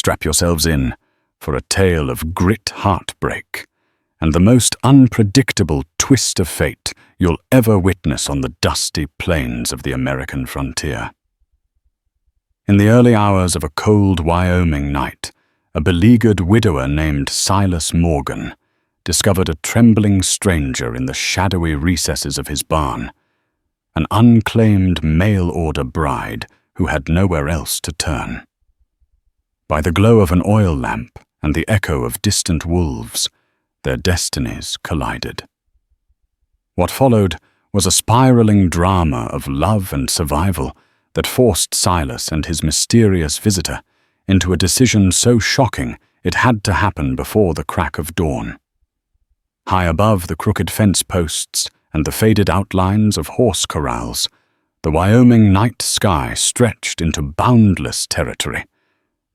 Strap yourselves in for a tale of grit heartbreak and the most unpredictable twist of fate you'll ever witness on the dusty plains of the American frontier. In the early hours of a cold Wyoming night, a beleaguered widower named Silas Morgan discovered a trembling stranger in the shadowy recesses of his barn, an unclaimed mail-order bride who had nowhere else to turn. By the glow of an oil lamp and the echo of distant wolves, their destinies collided. What followed was a spiraling drama of love and survival that forced Silas and his mysterious visitor into a decision so shocking it had to happen before the crack of dawn. High above the crooked fence posts and the faded outlines of horse corrals, the Wyoming night sky stretched into boundless territory.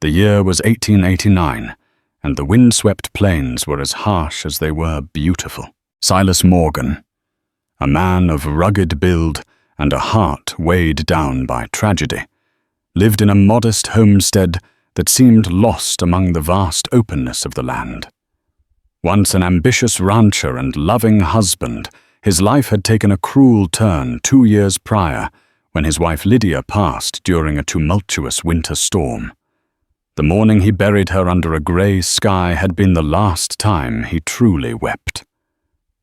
The year was 1889, and the windswept plains were as harsh as they were beautiful. Silas Morgan, a man of rugged build and a heart weighed down by tragedy, lived in a modest homestead that seemed lost among the vast openness of the land. Once an ambitious rancher and loving husband, his life had taken a cruel turn 2 years prior when his wife Lydia passed during a tumultuous winter storm. The morning he buried her under a grey sky had been the last time he truly wept.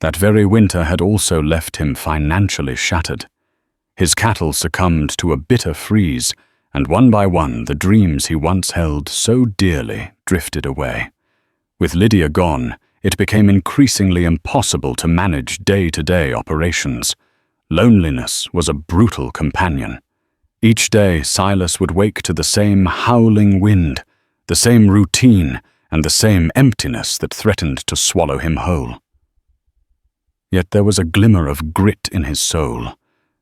That very winter had also left him financially shattered. His cattle succumbed to a bitter freeze, and one by one the dreams he once held so dearly drifted away. With Lydia gone, it became increasingly impossible to manage day-to-day operations. Loneliness was a brutal companion. Each day Silas would wake to the same howling wind, the same routine, and the same emptiness that threatened to swallow him whole. Yet there was a glimmer of grit in his soul,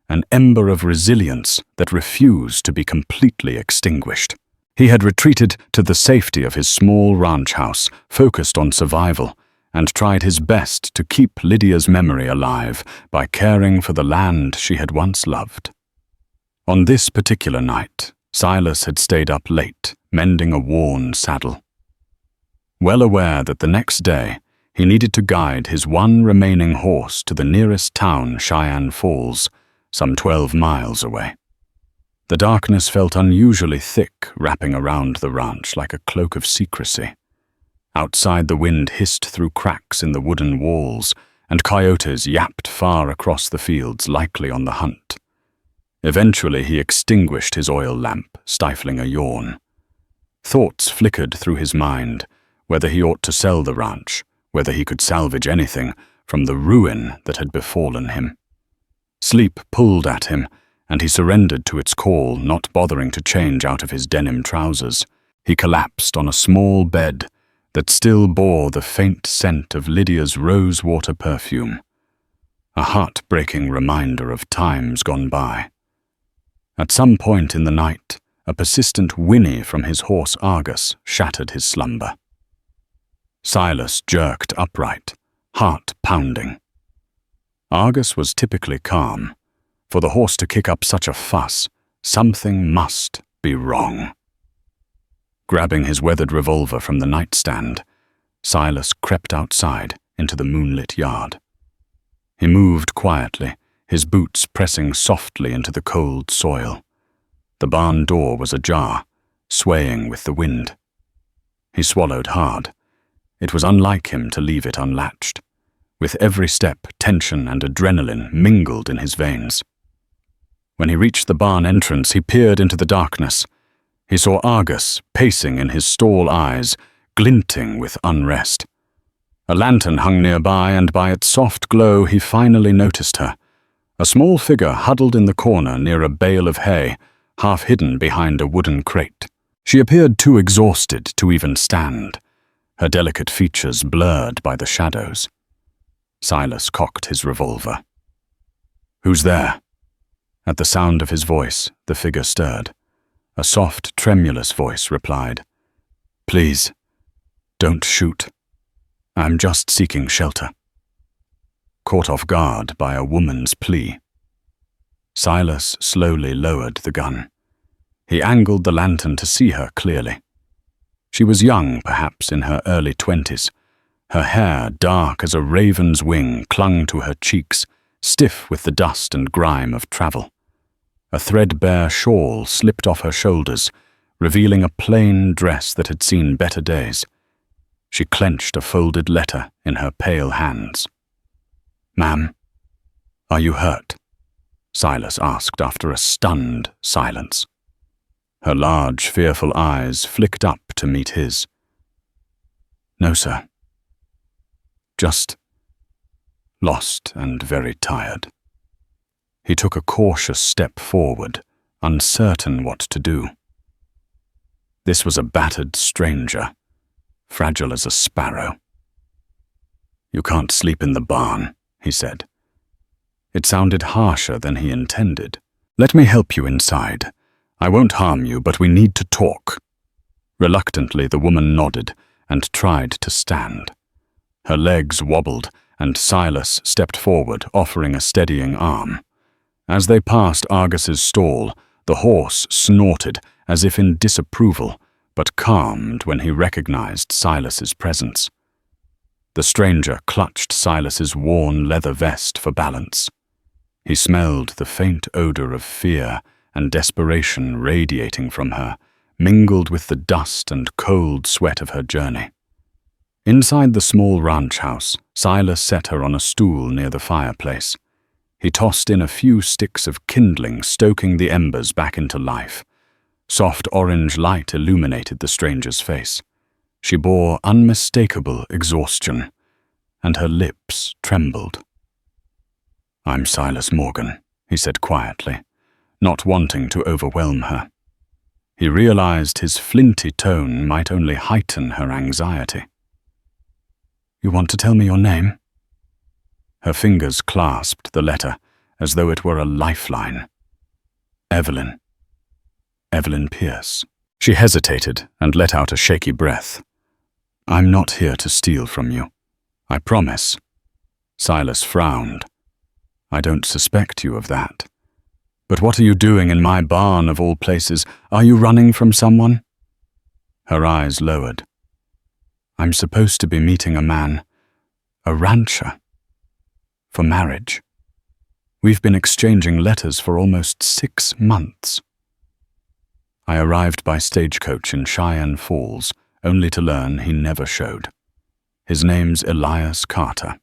an ember of resilience that refused to be completely extinguished. He had retreated to the safety of his small ranch house, focused on survival, and tried his best to keep Lydia's memory alive by caring for the land she had once loved. On this particular night, Silas had stayed up late, mending a worn saddle. Well aware that the next day he needed to guide his one remaining horse to the nearest town, Cheyenne Falls, some 12 miles away. The darkness felt unusually thick, wrapping around the ranch like a cloak of secrecy. Outside, the wind hissed through cracks in the wooden walls, and coyotes yapped far across the fields, likely on the hunt. Eventually, he extinguished his oil lamp, stifling a yawn. Thoughts flickered through his mind, whether he ought to sell the ranch, whether he could salvage anything from the ruin that had befallen him. Sleep pulled at him, and he surrendered to its call, not bothering to change out of his denim trousers. He collapsed on a small bed that still bore the faint scent of Lydia's rosewater perfume, a heart-breaking reminder of times gone by. At some point in the night, a persistent whinny from his horse Argus shattered his slumber. Silas jerked upright, heart pounding. Argus was typically calm. For the horse to kick up such a fuss, something must be wrong. Grabbing his weathered revolver from the nightstand, Silas crept outside into the moonlit yard. He moved quietly, his boots pressing softly into the cold soil. The barn door was ajar, swaying with the wind. He swallowed hard. It was unlike him to leave it unlatched. With every step, tension and adrenaline mingled in his veins. When he reached the barn entrance, he peered into the darkness. He saw Argus pacing in his stall eyes, glinting with unrest. A lantern hung nearby, and by its soft glow he finally noticed her. A small figure huddled in the corner near a bale of hay, half hidden behind a wooden crate. She appeared too exhausted to even stand, her delicate features blurred by the shadows. Silas cocked his revolver. "Who's there?" At the sound of his voice, the figure stirred. A soft, tremulous voice replied, "Please, don't shoot. I'm just seeking shelter." Caught off guard by a woman's plea, Silas slowly lowered the gun. He angled the lantern to see her clearly. She was young, perhaps in her early 20s. Her hair, dark as a raven's wing, clung to her cheeks, stiff with the dust and grime of travel. A threadbare shawl slipped off her shoulders, revealing a plain dress that had seen better days. She clenched a folded letter in her pale hands. "Ma'am, are you hurt?" Silas asked after a stunned silence. Her large, fearful eyes flicked up to meet his. "No, sir. Just lost and very tired." He took a cautious step forward, uncertain what to do. This was a battered stranger, fragile as a sparrow. "You can't sleep in the barn," he said. It sounded harsher than he intended. "Let me help you inside. I won't harm you, but we need to talk." Reluctantly, the woman nodded and tried to stand. Her legs wobbled, and Silas stepped forward, offering a steadying arm. As they passed Argus's stall, the horse snorted as if in disapproval, but calmed when he recognized Silas's presence. The stranger clutched Silas's worn leather vest for balance. He smelled the faint odor of fear and desperation radiating from her, mingled with the dust and cold sweat of her journey. Inside the small ranch house, Silas set her on a stool near the fireplace. He tossed in a few sticks of kindling, stoking the embers back into life. Soft orange light illuminated the stranger's face. She bore unmistakable exhaustion, and her lips trembled. "I'm Silas Morgan," he said quietly, not wanting to overwhelm her. He realized his flinty tone might only heighten her anxiety. "You want to tell me your name?" Her fingers clasped the letter as though it were a lifeline. "Evelyn. Evelyn Pierce." She hesitated and let out a shaky breath. "I'm not here to steal from you. I promise." Silas frowned. "I don't suspect you of that. But what are you doing in my barn of all places? Are you running from someone?" Her eyes lowered. "I'm supposed to be meeting a man, a rancher, for marriage. We've been exchanging letters for almost 6 months. I arrived by stagecoach in Cheyenne Falls, only to learn he never showed. His name's Elias Carter.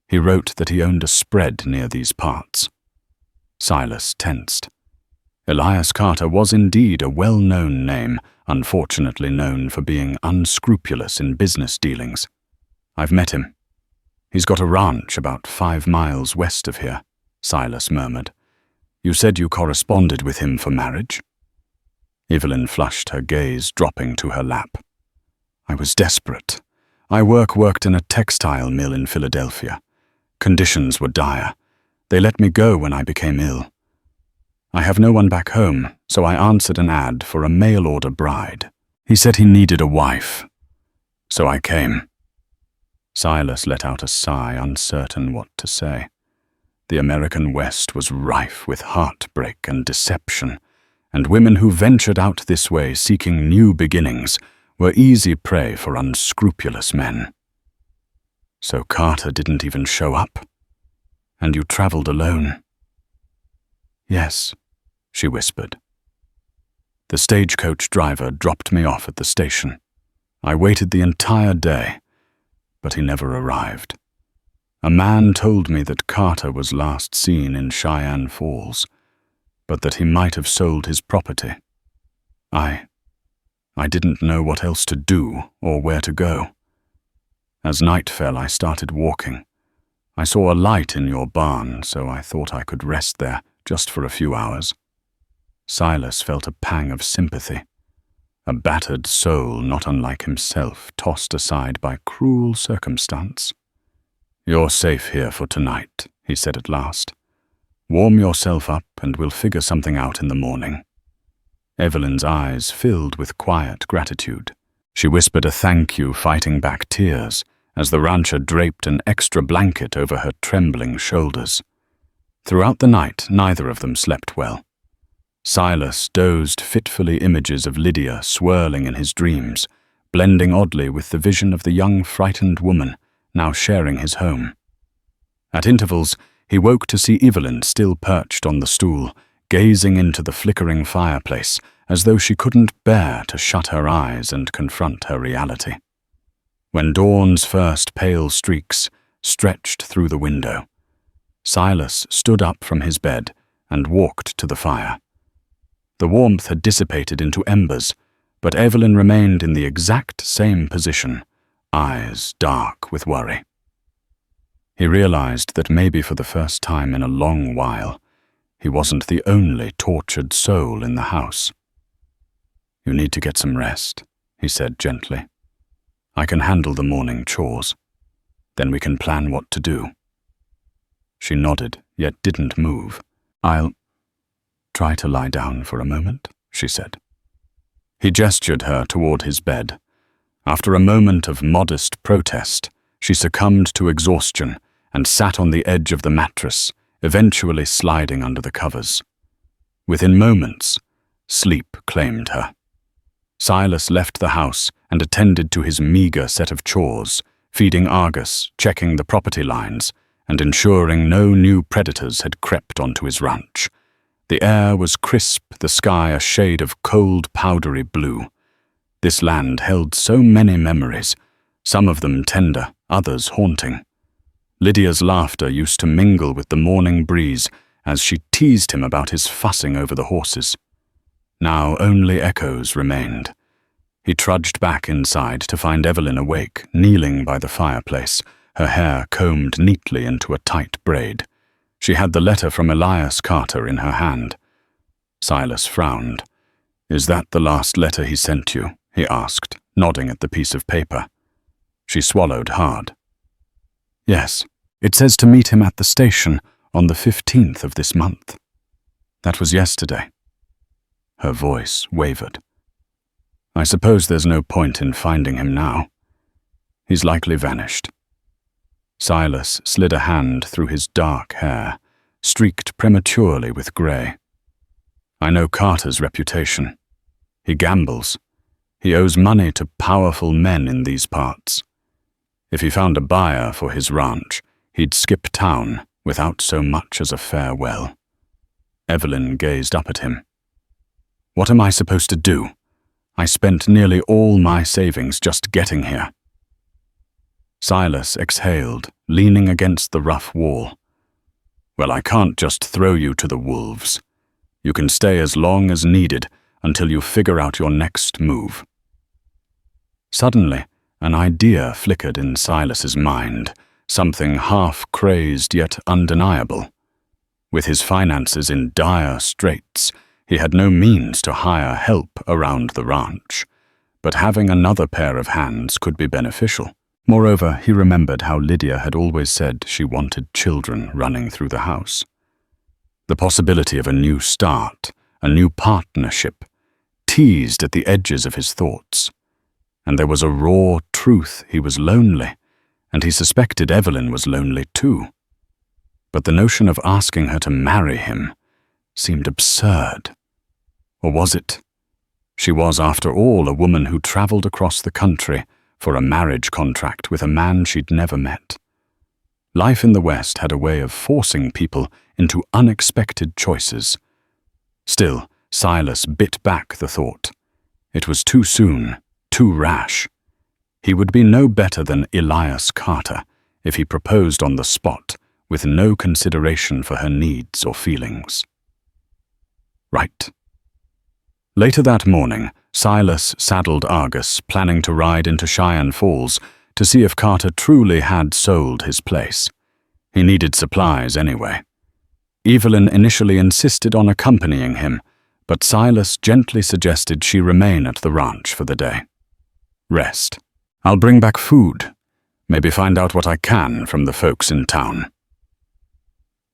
He wrote that he owned a spread near these parts." Silas tensed. Elias Carter was indeed a well-known name, unfortunately known for being unscrupulous in business dealings. "I've met him. He's got a ranch about 5 miles west of here," Silas murmured. "You said you corresponded with him for marriage?" Evelyn flushed, her gaze dropping to her lap. "I was desperate. I worked in a textile mill in Philadelphia. Conditions were dire. They let me go when I became ill. I have no one back home, so I answered an ad for a mail-order bride. He said he needed a wife. So I came." Silas let out a sigh, uncertain what to say. The American West was rife with heartbreak and deception, and women who ventured out this way seeking new beginnings were easy prey for unscrupulous men. "So Carter didn't even show up? And you traveled alone?" "Yes," she whispered. "The stagecoach driver dropped me off at the station. I waited the entire day, but he never arrived. A man told me that Carter was last seen in Cheyenne Falls, but that he might have sold his property. I didn't know what else to do or where to go. As night fell, I started walking. I saw a light in your barn, so I thought I could rest there just for a few hours." Silas felt a pang of sympathy. A battered soul not unlike himself, tossed aside by cruel circumstance. "You're safe here for tonight," he said at last. "Warm yourself up and we'll figure something out in the morning." Evelyn's eyes filled with quiet gratitude. She whispered a thank you, fighting back tears, as the rancher draped an extra blanket over her trembling shoulders. Throughout the night, neither of them slept well. Silas dozed fitfully, images of Lydia swirling in his dreams, blending oddly with the vision of the young, frightened woman now sharing his home. At intervals, he woke to see Evelyn still perched on the stool, gazing into the flickering fireplace as though she couldn't bear to shut her eyes and confront her reality. When dawn's first pale streaks stretched through the window, Silas stood up from his bed and walked to the fire. The warmth had dissipated into embers, but Evelyn remained in the exact same position, eyes dark with worry. He realized that maybe for the first time in a long while, he wasn't the only tortured soul in the house. "You need to get some rest," he said gently. "I can handle the morning chores. Then we can plan what to do." She nodded, yet didn't move. "I'll try to lie down for a moment," she said. He gestured her toward his bed. After a moment of modest protest, she succumbed to exhaustion and sat on the edge of the mattress, eventually sliding under the covers. Within moments, sleep claimed her. Silas left the house and attended to his meager set of chores, feeding Argus, checking the property lines, and ensuring no new predators had crept onto his ranch. The air was crisp, the sky a shade of cold, powdery blue. This land held so many memories, some of them tender, others haunting. Lydia's laughter used to mingle with the morning breeze as she teased him about his fussing over the horses. Now only echoes remained. He trudged back inside to find Evelyn awake, kneeling by the fireplace, her hair combed neatly into a tight braid. She had the letter from Elias Carter in her hand. Silas frowned. "Is that the last letter he sent you?" he asked, nodding at the piece of paper. She swallowed hard. "Yes, it says to meet him at the station on the 15th of this month. That was yesterday." Her voice wavered. "I suppose there's no point in finding him now. He's likely vanished." Silas slid a hand through his dark hair, streaked prematurely with grey. "I know Carter's reputation. He gambles. He owes money to powerful men in these parts. If he found a buyer for his ranch, he'd skip town without so much as a farewell." Evelyn gazed up at him. "What am I supposed to do? I spent nearly all my savings just getting here." Silas exhaled, leaning against the rough wall. "Well, I can't just throw you to the wolves. You can stay as long as needed until you figure out your next move." Suddenly, an idea flickered in Silas's mind, something half-crazed yet undeniable. With his finances in dire straits, he had no means to hire help around the ranch, but having another pair of hands could be beneficial. Moreover, he remembered how Lydia had always said she wanted children running through the house. The possibility of a new start, a new partnership, teased at the edges of his thoughts. And there was a raw truth: he was lonely, and he suspected Evelyn was lonely too. But the notion of asking her to marry him seemed absurd. Or was it? She was, after all, a woman who traveled across the country for a marriage contract with a man she'd never met. Life in the West had a way of forcing people into unexpected choices. Still, Silas bit back the thought. It was too soon, too rash. He would be no better than Elias Carter if he proposed on the spot with no consideration for her needs or feelings. Right. Later that morning, Silas saddled Argus, planning to ride into Cheyenne Falls to see if Carter truly had sold his place. He needed supplies anyway. Evelyn initially insisted on accompanying him, but Silas gently suggested she remain at the ranch for the day. "Rest. I'll bring back food. Maybe find out what I can from the folks in town."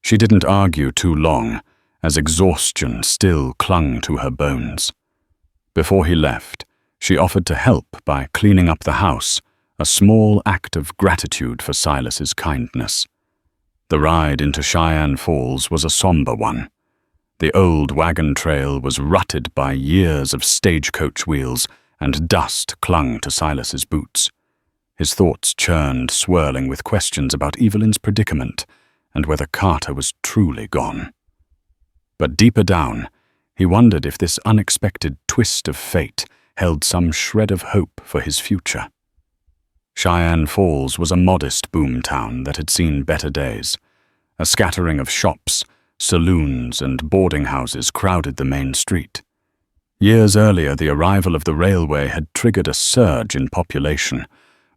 She didn't argue too long, as exhaustion still clung to her bones. Before he left, she offered to help by cleaning up the house, a small act of gratitude for Silas's kindness. The ride into Cheyenne Falls was a somber one. The old wagon trail was rutted by years of stagecoach wheels and dust clung to Silas's boots. His thoughts churned, swirling with questions about Evelyn's predicament and whether Carter was truly gone. But deeper down, he wondered if this unexpected twist of fate held some shred of hope for his future. Cheyenne Falls was a modest boom town that had seen better days. A scattering of shops, saloons, and boarding houses crowded the main street. Years earlier, the arrival of the railway had triggered a surge in population,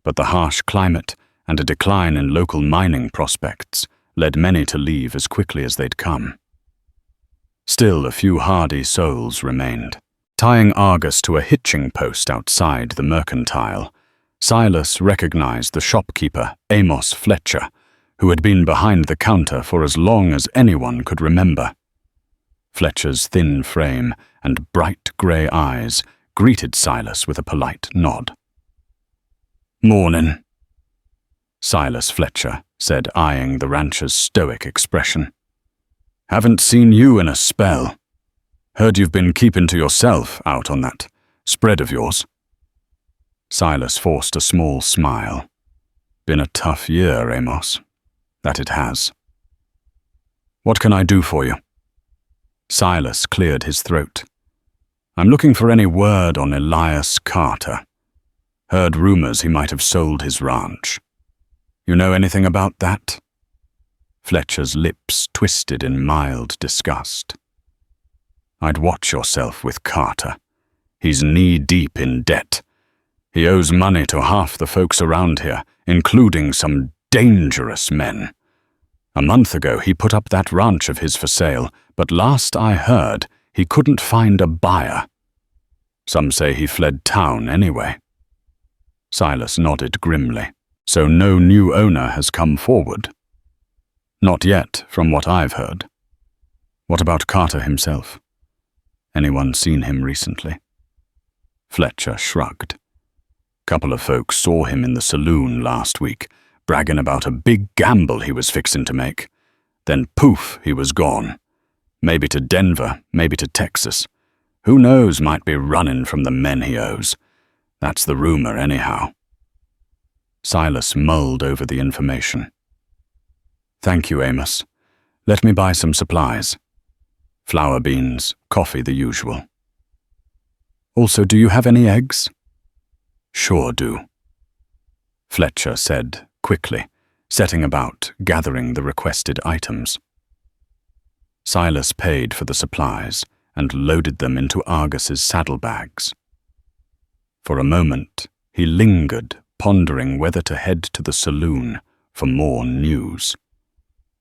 but the harsh climate and a decline in local mining prospects led many to leave as quickly as they'd come. Still, a few hardy souls remained. Tying Argus to a hitching post outside the Mercantile, Silas recognized the shopkeeper, Amos Fletcher, who had been behind the counter for as long as anyone could remember. Fletcher's thin frame and bright grey eyes greeted Silas with a polite nod. "Mornin'," Silas Fletcher said, eyeing the rancher's stoic expression. "Haven't seen you in a spell. Heard you've been keeping to yourself out on that spread of yours." Silas forced a small smile. "Been a tough year, Amos. That it has." "What can I do for you?" Silas cleared his throat. "I'm looking for any word on Elias Carter. Heard rumors he might have sold his ranch. You know anything about that?" Fletcher's lips twisted in mild disgust. "I'd watch yourself with Carter. He's knee-deep in debt. He owes money to half the folks around here, including some dangerous men. A month ago he put up that ranch of his for sale, but last I heard he couldn't find a buyer. Some say he fled town anyway." Silas nodded grimly. "So no new owner has come forward?" "Not yet, from what I've heard." "What about Carter himself? Anyone seen him recently?" Fletcher shrugged. "Couple of folks saw him in the saloon last week, bragging about a big gamble he was fixin' to make. Then poof, he was gone. Maybe to Denver, maybe to Texas. Who knows, might be running from the men he owes. That's the rumor anyhow." Silas mulled over the information. "Thank you, Amos. Let me buy some supplies. Flour beans, coffee, the usual. Also, do you have any eggs?" "Sure do," Fletcher said quickly, setting about gathering the requested items. Silas paid for the supplies and loaded them into Argus's saddlebags. For a moment, he lingered, pondering whether to head to the saloon for more news.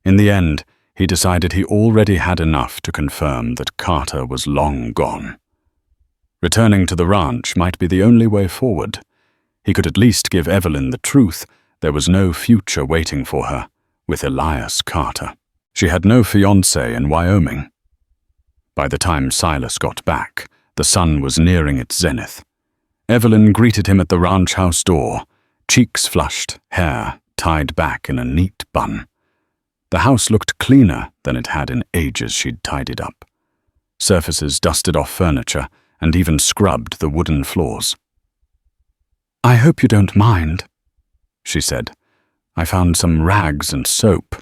In the end, he decided he already had enough to confirm that Carter was long gone. Returning to the ranch might be the only way forward. He could at least give Evelyn the truth. There was no future waiting for her with Elias Carter. She had no fiancé in Wyoming. By the time Silas got back, the sun was nearing its zenith. Evelyn greeted him at the ranch house door, cheeks flushed, hair tied back in a neat bun. The house looked cleaner than it had in ages she'd tidied up. Surfaces dusted off furniture and even scrubbed the wooden floors. "I hope you don't mind," she said. "I found some rags and soap.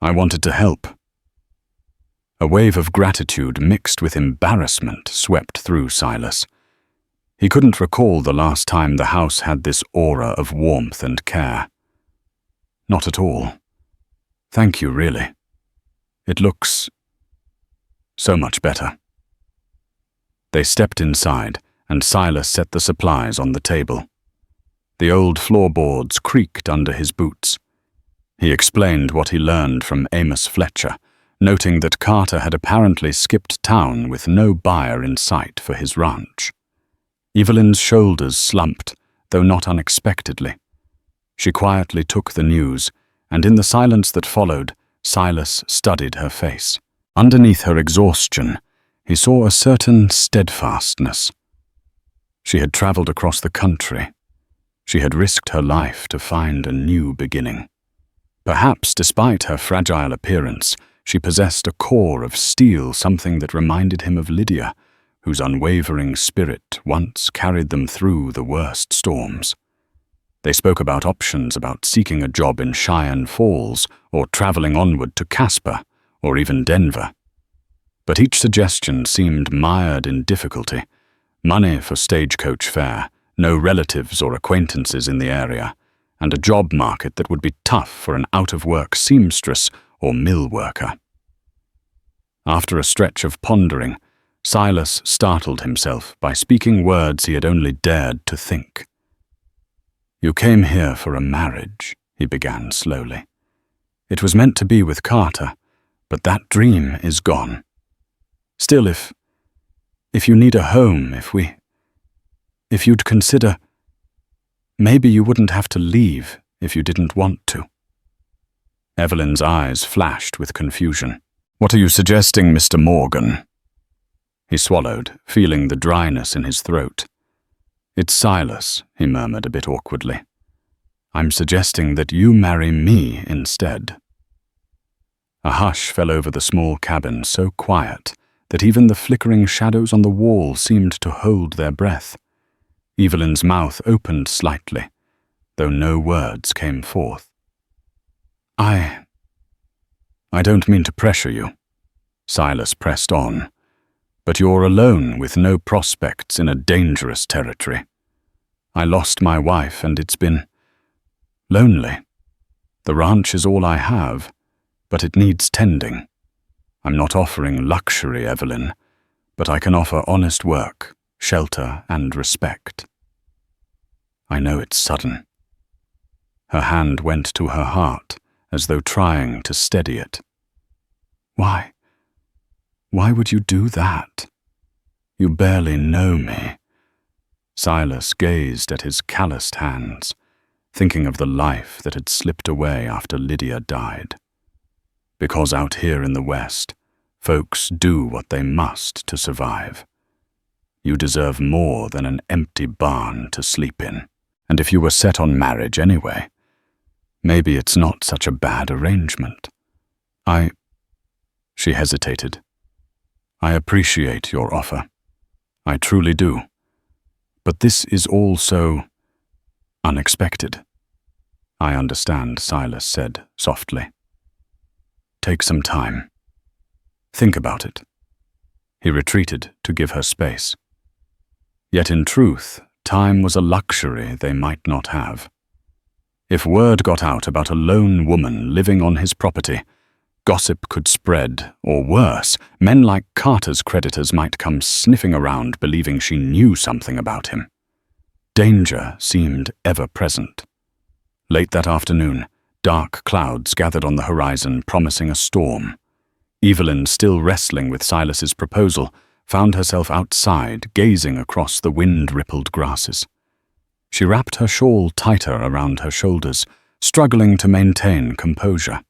I wanted to help." A wave of gratitude mixed with embarrassment swept through Silas. He couldn't recall the last time the house had this aura of warmth and care. "Not at all. Thank you, really. It looks so much better." They stepped inside, and Silas set the supplies on the table. The old floorboards creaked under his boots. He explained what he learned from Amos Fletcher, noting that Carter had apparently skipped town with no buyer in sight for his ranch. Evelyn's shoulders slumped, though not unexpectedly. She quietly took the news, and in the silence that followed, Silas studied her face. Underneath her exhaustion, he saw a certain steadfastness. She had traveled across the country. She had risked her life to find a new beginning. Perhaps, despite her fragile appearance, she possessed a core of steel, something that reminded him of Lydia, whose unwavering spirit once carried them through the worst storms. They spoke about options, about seeking a job in Cheyenne Falls or traveling onward to Casper or even Denver. But each suggestion seemed mired in difficulty. Money for stagecoach fare, no relatives or acquaintances in the area, and a job market that would be tough for an out-of-work seamstress or mill worker. After a stretch of pondering, Silas startled himself by speaking words he had only dared to think. "You came here for a marriage," he began slowly. "It was meant to be with Carter, but that dream is gone. Still, if you need a home, if you'd consider, maybe you wouldn't have to leave if you didn't want to." Evelyn's eyes flashed with confusion. "What are you suggesting, Mr. Morgan?" He swallowed, feeling the dryness in his throat. "It's Silas," he murmured a bit awkwardly. "I'm suggesting that you marry me instead." A hush fell over the small cabin, so quiet that even the flickering shadows on the wall seemed to hold their breath. Evelyn's mouth opened slightly, though no words came forth. I don't mean to pressure you," Silas pressed on, "but you're alone with no prospects in a dangerous territory. I lost my wife and it's been lonely. The ranch is all I have, but it needs tending. I'm not offering luxury, Evelyn, but I can offer honest work, shelter, and respect." "I know it's sudden." Her hand went to her heart, as though trying to steady it. Why would you do that? You barely know me." Silas gazed at his calloused hands, thinking of the life that had slipped away after Lydia died. Because out here in the West, folks do what they must to survive. You deserve more than an empty barn to sleep in. And if you were set on marriage anyway, maybe it's not such a bad arrangement. She hesitated. "I appreciate your offer. I truly do. But this is all so unexpected." "I understand," Silas said softly. "Take some time. Think about it." He retreated to give her space. Yet in truth, time was a luxury they might not have. If word got out about a lone woman living on his property, gossip could spread, or worse, men like Carter's creditors might come sniffing around believing she knew something about him. Danger seemed ever present. Late that afternoon, dark clouds gathered on the horizon, promising a storm. Evelyn, still wrestling with Silas's proposal, found herself outside, gazing across the wind-rippled grasses. She wrapped her shawl tighter around her shoulders, struggling to maintain composure.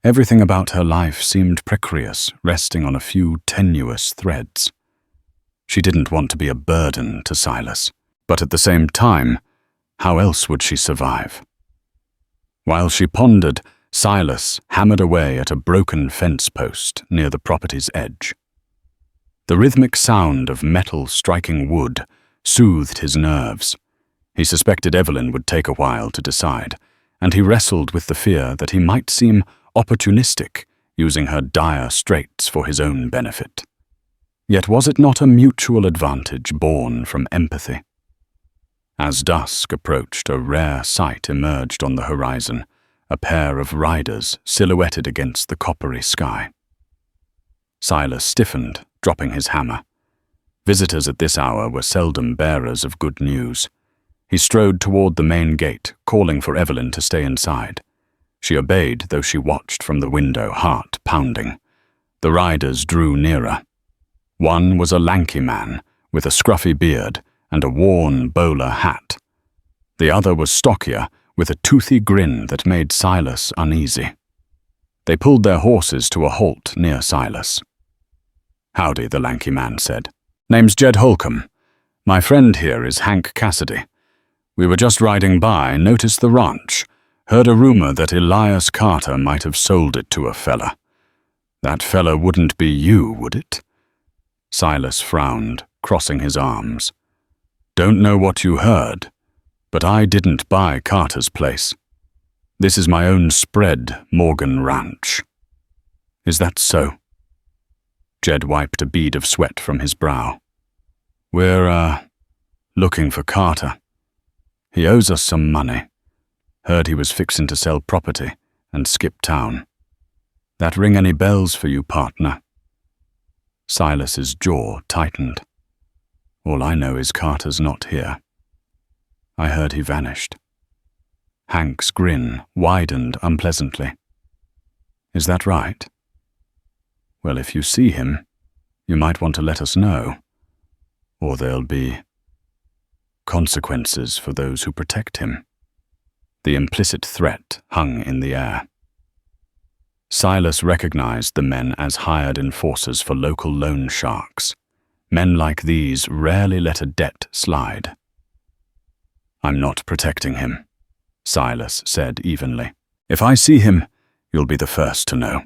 Everything about her life seemed precarious, resting on a few tenuous threads. She didn't want to be a burden to Silas, but at the same time, how else would she survive? While she pondered, Silas hammered away at a broken fence post near the property's edge. The rhythmic sound of metal striking wood soothed his nerves. He suspected Evelyn would take a while to decide, and he wrestled with the fear that he might seem opportunistic, using her dire straits for his own benefit. Yet was it not a mutual advantage born from empathy? As dusk approached, a rare sight emerged on the horizon, a pair of riders silhouetted against the coppery sky. Silas stiffened, dropping his hammer. Visitors at this hour were seldom bearers of good news. He strode toward the main gate, calling for Evelyn to stay inside. She obeyed, though she watched from the window, heart pounding. The riders drew nearer. One was a lanky man, with a scruffy beard and a worn bowler hat. The other was stockier, with a toothy grin that made Silas uneasy. They pulled their horses to a halt near Silas. "Howdy," the lanky man said. "Name's Jed Holcomb. My friend here is Hank Cassidy. We were just riding by, noticed the ranch, heard a rumor that Elias Carter might have sold it to a fella. That fella wouldn't be you, would it?" Silas frowned, crossing his arms. Don't know what you heard, but I didn't buy Carter's place. This is my own spread, Morgan Ranch. Is that so? Jed wiped a bead of sweat from his brow. We're, looking for Carter. He owes us some money. Heard he was fixin' to sell property and skip town. That ring any bells for you, partner? Silas's jaw tightened. All I know is Carter's not here. I heard he vanished. Hank's grin widened unpleasantly. Is that right? Well, if you see him, you might want to let us know, or there'll be consequences for those who protect him. The implicit threat hung in the air. Silas recognized the men as hired enforcers for local loan sharks. Men like these rarely let a debt slide. I'm not protecting him, Silas said evenly. If I see him, you'll be the first to know.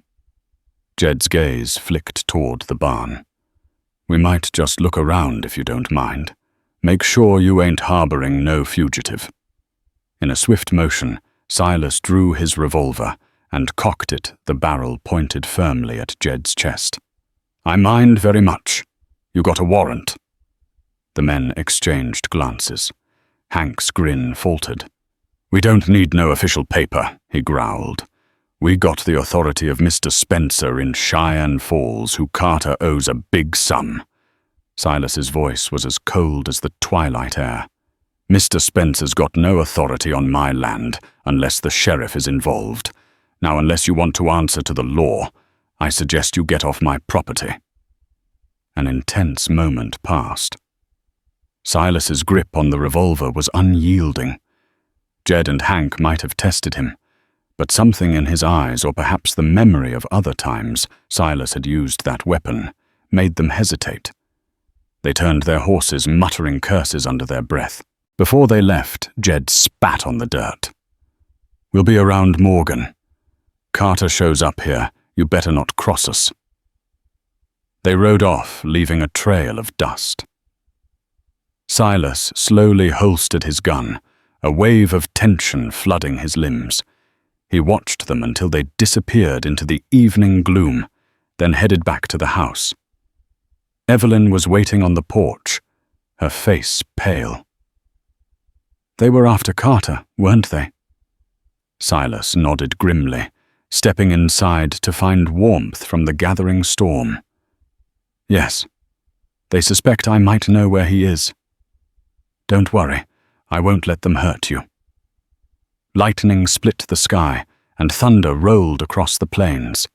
Jed's gaze flicked toward the barn. We might just look around if you don't mind. Make sure you ain't harboring no fugitive. In a swift motion, Silas drew his revolver and cocked it, the barrel pointed firmly at Jed's chest. I mind very much. You got a warrant. The men exchanged glances. Hank's grin faltered. We don't need no official paper, he growled. We got the authority of Mr. Spencer in Cheyenne Falls, who Carter owes a big sum. Silas's voice was as cold as the twilight air. Mr. Spencer's got no authority on my land unless the sheriff is involved. Now, unless you want to answer to the law, I suggest you get off my property. An intense moment passed. Silas's grip on the revolver was unyielding. Jed and Hank might have tested him, but something in his eyes, or perhaps the memory of other times Silas had used that weapon, made them hesitate. They turned their horses, muttering curses under their breath. Before they left, Jed spat on the dirt. We'll be around Morgan. Carter shows up here, you better not cross us. They rode off, leaving a trail of dust. Silas slowly holstered his gun, a wave of tension flooding his limbs. He watched them until they disappeared into the evening gloom, then headed back to the house. Evelyn was waiting on the porch, her face pale. They were after Carter, weren't they? Silas nodded grimly, stepping inside to find warmth from the gathering storm. Yes, they suspect I might know where he is. Don't worry, I won't let them hurt you. Lightning split the sky, and thunder rolled across the plains.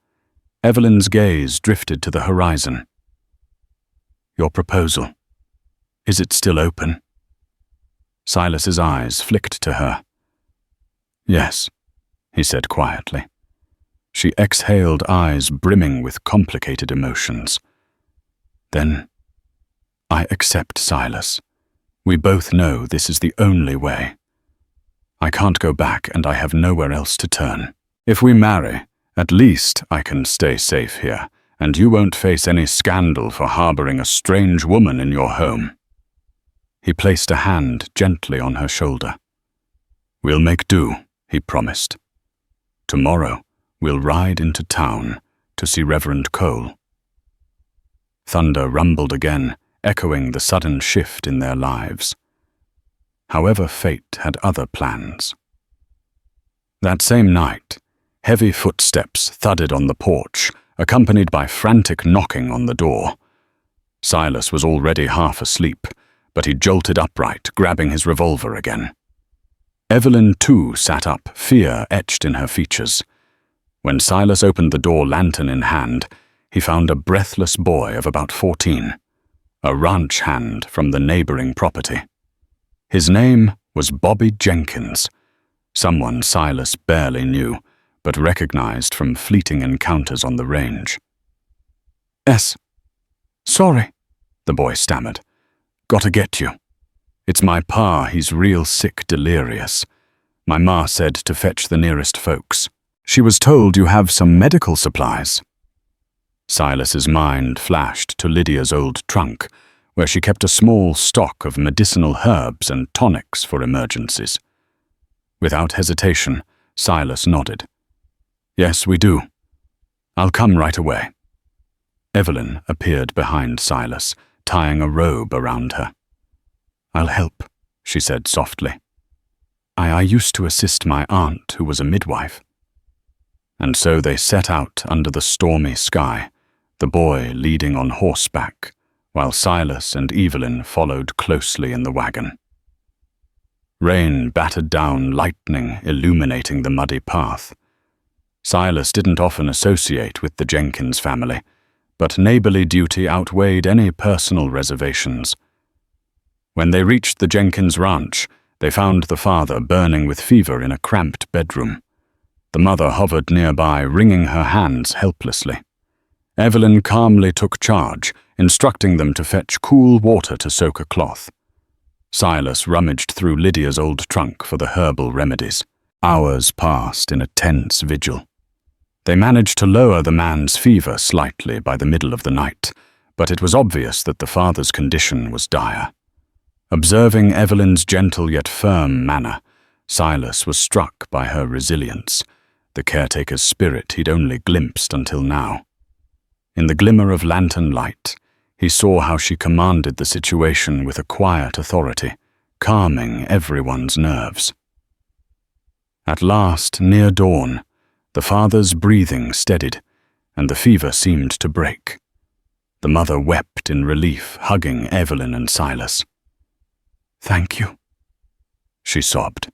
Evelyn's gaze drifted to the horizon. Your proposal, is it still open? Silas's eyes flicked to her. Yes, he said quietly. She exhaled, eyes brimming with complicated emotions. Then, I accept, Silas. We both know this is the only way. I can't go back, and I have nowhere else to turn. If we marry, at least I can stay safe here, and you won't face any scandal for harboring a strange woman in your home. He placed a hand gently on her shoulder. We'll make do, he promised. Tomorrow, we'll ride into town to see Reverend Cole. Thunder rumbled again, echoing the sudden shift in their lives. However, fate had other plans. That same night, heavy footsteps thudded on the porch, accompanied by frantic knocking on the door. Silas was already half asleep, but he jolted upright, grabbing his revolver again. Evelyn, too, sat up, fear etched in her features. When Silas opened the door, lantern in hand, he found a breathless boy of about 14, a ranch hand from the neighboring property. His name was Bobby Jenkins, someone Silas barely knew, but recognized from fleeting encounters on the range. Sorry, the boy stammered. Gotta get you. It's my pa, he's real sick, delirious. My ma said to fetch the nearest folks. She was told you have some medical supplies. Silas's mind flashed to Lydia's old trunk, where she kept a small stock of medicinal herbs and tonics for emergencies. Without hesitation, Silas nodded. "Yes, we do. I'll come right away." Evelyn appeared behind Silas, tying a robe around her. "I'll help," she said softly. I used to assist my aunt, who was a midwife." And so they set out under the stormy sky, the boy leading on horseback, while Silas and Evelyn followed closely in the wagon. Rain battered down, lightning illuminating the muddy path. Silas didn't often associate with the Jenkins family, but neighborly duty outweighed any personal reservations. When they reached the Jenkins ranch, they found the father burning with fever in a cramped bedroom. The mother hovered nearby, wringing her hands helplessly. Evelyn calmly took charge, instructing them to fetch cool water to soak a cloth. Silas rummaged through Lydia's old trunk for the herbal remedies. Hours passed in a tense vigil. They managed to lower the man's fever slightly by the middle of the night, but it was obvious that the father's condition was dire. Observing Evelyn's gentle yet firm manner, Silas was struck by her resilience, the caretaker's spirit he'd only glimpsed until now. In the glimmer of lantern light, he saw how she commanded the situation with a quiet authority, calming everyone's nerves. At last, near dawn, the father's breathing steadied, and the fever seemed to break. The mother wept in relief, hugging Evelyn and Silas. "Thank you," she sobbed.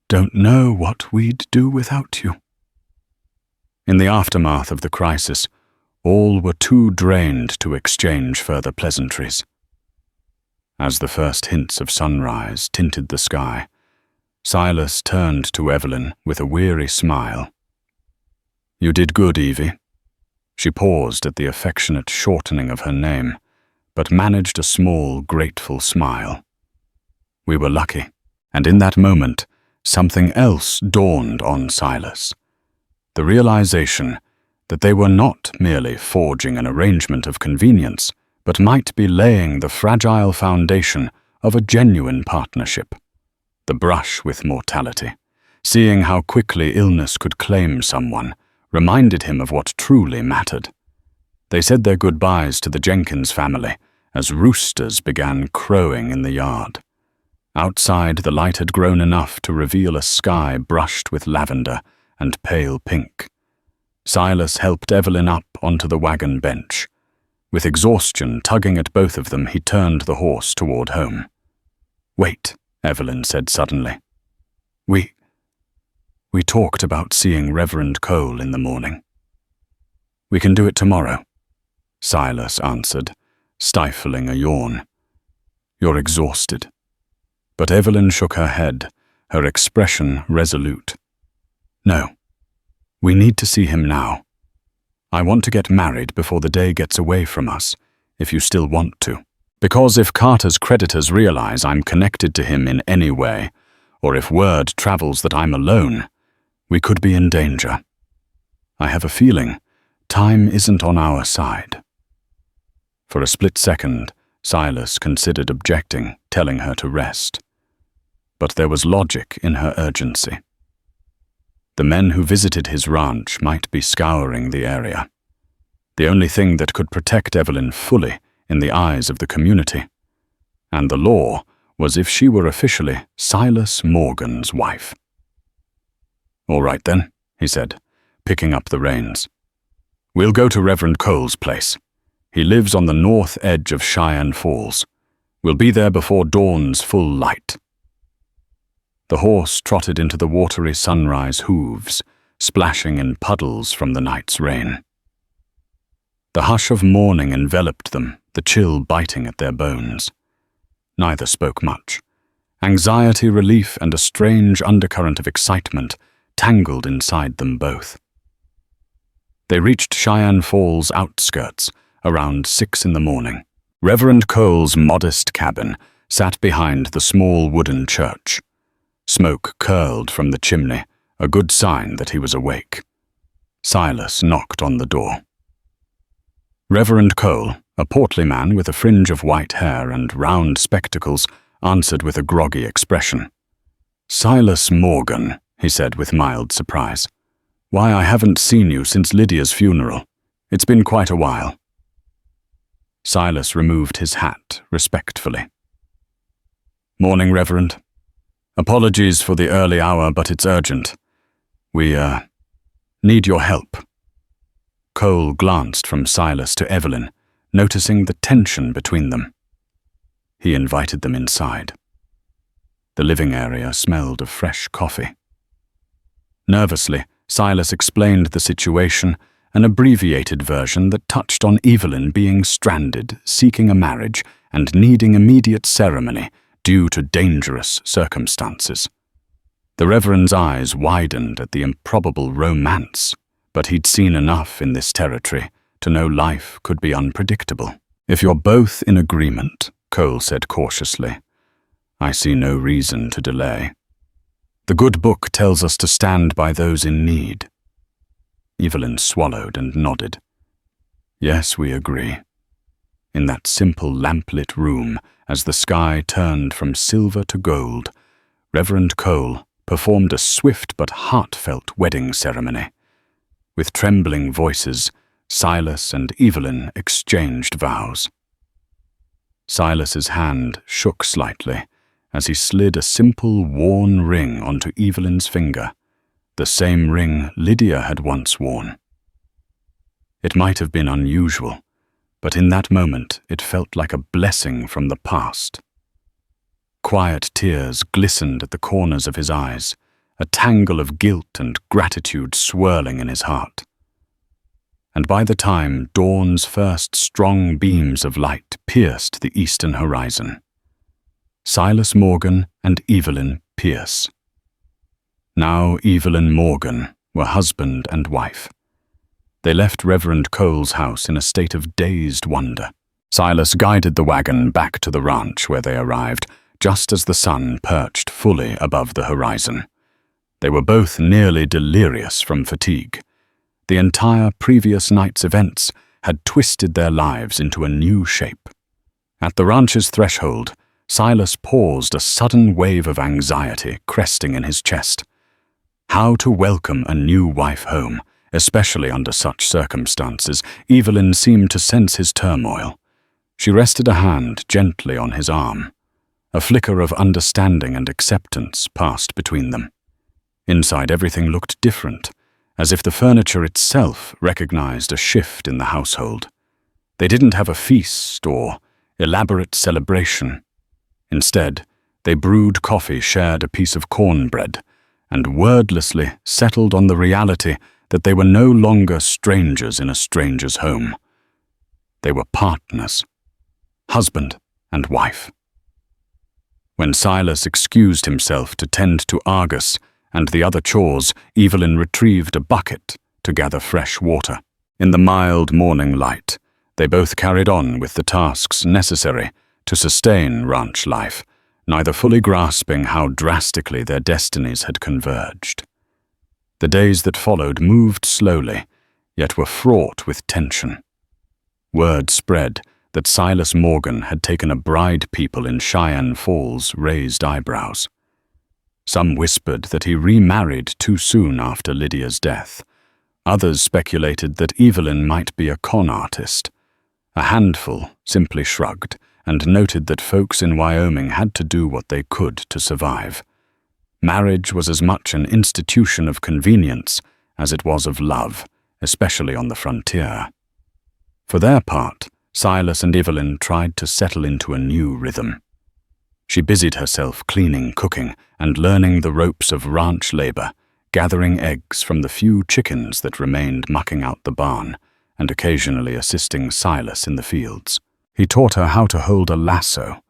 "Don't know what we'd do without you." In the aftermath of the crisis, all were too drained to exchange further pleasantries. As the first hints of sunrise tinted the sky, Silas turned to Evelyn with a weary smile. "You did good, Evie." She paused at the affectionate shortening of her name, but managed a small, grateful smile. "We were lucky." And in that moment, something else dawned on Silas. The realization that they were not merely forging an arrangement of convenience, but might be laying the fragile foundation of a genuine partnership. The brush with mortality, seeing how quickly illness could claim someone, reminded him of what truly mattered. They said their goodbyes to the Jenkins family as roosters began crowing in the yard. Outside, the light had grown enough to reveal a sky brushed with lavender and pale pink. Silas helped Evelyn up onto the wagon bench. With exhaustion tugging at both of them, he turned the horse toward home. "Wait," Evelyn said suddenly. We talked about seeing Reverend Cole in the morning." "We can do it tomorrow," Silas answered, stifling a yawn. "You're exhausted." But Evelyn shook her head, her expression resolute. "No, we need to see him now. I want to get married before the day gets away from us, if you still want to. Because if Carter's creditors realize I'm connected to him in any way, or if word travels that I'm alone, we could be in danger. I have a feeling time isn't on our side." For a split second, Silas considered objecting, telling her to rest. But there was logic in her urgency. The men who visited his ranch might be scouring the area. The only thing that could protect Evelyn fully in the eyes of the community. And the law was if she were officially Silas Morgan's wife. "All right then," he said, picking up the reins. "We'll go to Reverend Cole's place. He lives on the north edge of Cheyenne Falls. We'll be there before dawn's full light." The horse trotted into the watery sunrise hooves, splashing in puddles from the night's rain. The hush of morning enveloped them, the chill biting at their bones. Neither spoke much. Anxiety, relief, and a strange undercurrent of excitement tangled inside them both. They reached Cheyenne Falls' outskirts around 6 in the morning. Reverend Cole's modest cabin sat behind the small wooden church. Smoke curled from the chimney, a good sign that he was awake. Silas knocked on the door. Reverend Cole, a portly man with a fringe of white hair and round spectacles, answered with a groggy expression. "Silas Morgan," he said with mild surprise. "Why, I haven't seen you since Lydia's funeral. It's been quite a while." Silas removed his hat respectfully. "Morning, Reverend. Apologies for the early hour, but it's urgent. We, need your help." Cole glanced from Silas to Evelyn, noticing the tension between them. He invited them inside. The living area smelled of fresh coffee. Nervously, Silas explained the situation, an abbreviated version that touched on Evelyn being stranded, seeking a marriage, and needing immediate ceremony due to dangerous circumstances. The Reverend's eyes widened at the improbable romance, but he'd seen enough in this territory to know life could be unpredictable. "If you're both in agreement," Cole said cautiously, "I see no reason to delay. The good book tells us to stand by those in need." Evelyn swallowed and nodded. "Yes, we agree." In that simple lamplit room, as the sky turned from silver to gold, Reverend Cole performed a swift but heartfelt wedding ceremony. With trembling voices, Silas and Evelyn exchanged vows. Silas's hand shook slightly as he slid a simple worn ring onto Evelyn's finger, the same ring Lydia had once worn. It might have been unusual, but in that moment it felt like a blessing from the past. Quiet tears glistened at the corners of his eyes, a tangle of guilt and gratitude swirling in his heart. And by the time dawn's first strong beams of light pierced the eastern horizon, Silas Morgan and Evelyn Pierce. Now Evelyn Morgan were husband and wife. They left Reverend Cole's house in a state of dazed wonder. Silas guided the wagon back to the ranch where they arrived, just as the sun perched fully above the horizon. They were both nearly delirious from fatigue. The entire previous night's events had twisted their lives into a new shape. At the ranch's threshold, Silas paused, a sudden wave of anxiety cresting in his chest. How to welcome a new wife home, especially under such circumstances? Evelyn seemed to sense his turmoil. She rested a hand gently on his arm. A flicker of understanding and acceptance passed between them. Inside, everything looked different, as if the furniture itself recognized a shift in the household. They didn't have a feast or elaborate celebration. Instead, they brewed coffee, shared a piece of cornbread, and wordlessly settled on the reality that they were no longer strangers in a stranger's home. They were partners, husband and wife. When Silas excused himself to tend to Argus and the other chores, Evelyn retrieved a bucket to gather fresh water. In the mild morning light, they both carried on with the tasks necessary to sustain ranch life, neither fully grasping how drastically their destinies had converged. The days that followed moved slowly, yet were fraught with tension. Word spread that Silas Morgan had taken a bride people in Cheyenne Falls raised eyebrows. Some whispered that he remarried too soon after Lydia's death. Others speculated that Evelyn might be a con artist. A handful simply shrugged and noted that folks in Wyoming had to do what they could to survive. Marriage was as much an institution of convenience as it was of love, especially on the frontier. For their part, Silas and Evelyn tried to settle into a new rhythm. She busied herself cleaning, cooking, and learning the ropes of ranch labor, gathering eggs from the few chickens that remained mucking out the barn, and occasionally assisting Silas in the fields. He taught her how to hold a lasso,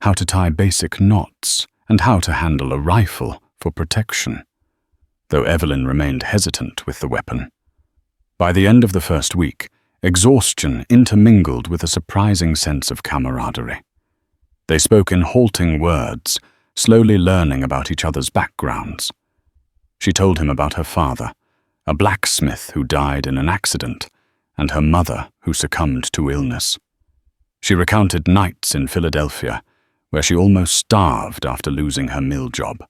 how to tie basic knots, and how to handle a rifle for protection, though Evelyn remained hesitant with the weapon. By the end of the first week, exhaustion intermingled with a surprising sense of camaraderie. They spoke in halting words, slowly learning about each other's backgrounds. She told him about her father, a blacksmith who died in an accident, and her mother, who succumbed to illness. She recounted nights in Philadelphia, where she almost starved after losing her mill job.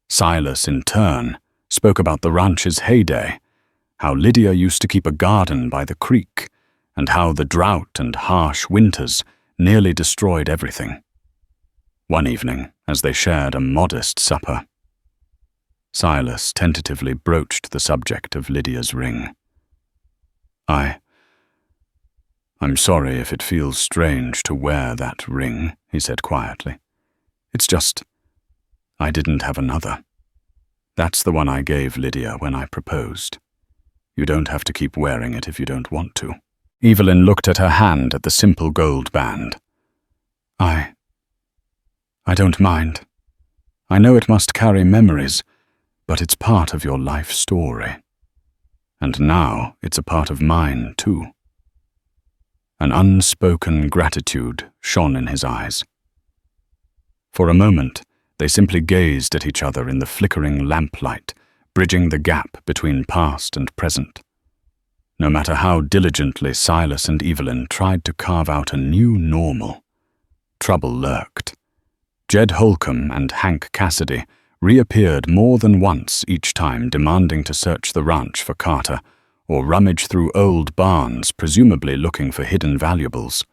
Silas, in turn, spoke about the ranch's heyday, how Lydia used to keep a garden by the creek, and how the drought and harsh winters nearly destroyed everything. One evening, as they shared a modest supper, Silas tentatively broached the subject of Lydia's ring. I'm sorry if it feels strange to wear that ring," he said quietly. "It's just, I didn't have another. That's the one I gave Lydia when I proposed. You don't have to keep wearing it if you don't want to." Evelyn looked at her hand at the simple gold band. I don't mind. I know it must carry memories, but it's part of your life story. And now it's a part of mine, too." An unspoken gratitude shone in his eyes. For a moment, they simply gazed at each other in the flickering lamplight, bridging the gap between past and present. No matter how diligently Silas and Evelyn tried to carve out a new normal, trouble lurked. Jed Holcomb and Hank Cassidy reappeared more than once each time, demanding to search the ranch for Carter or rummage through old barns, presumably looking for hidden valuables.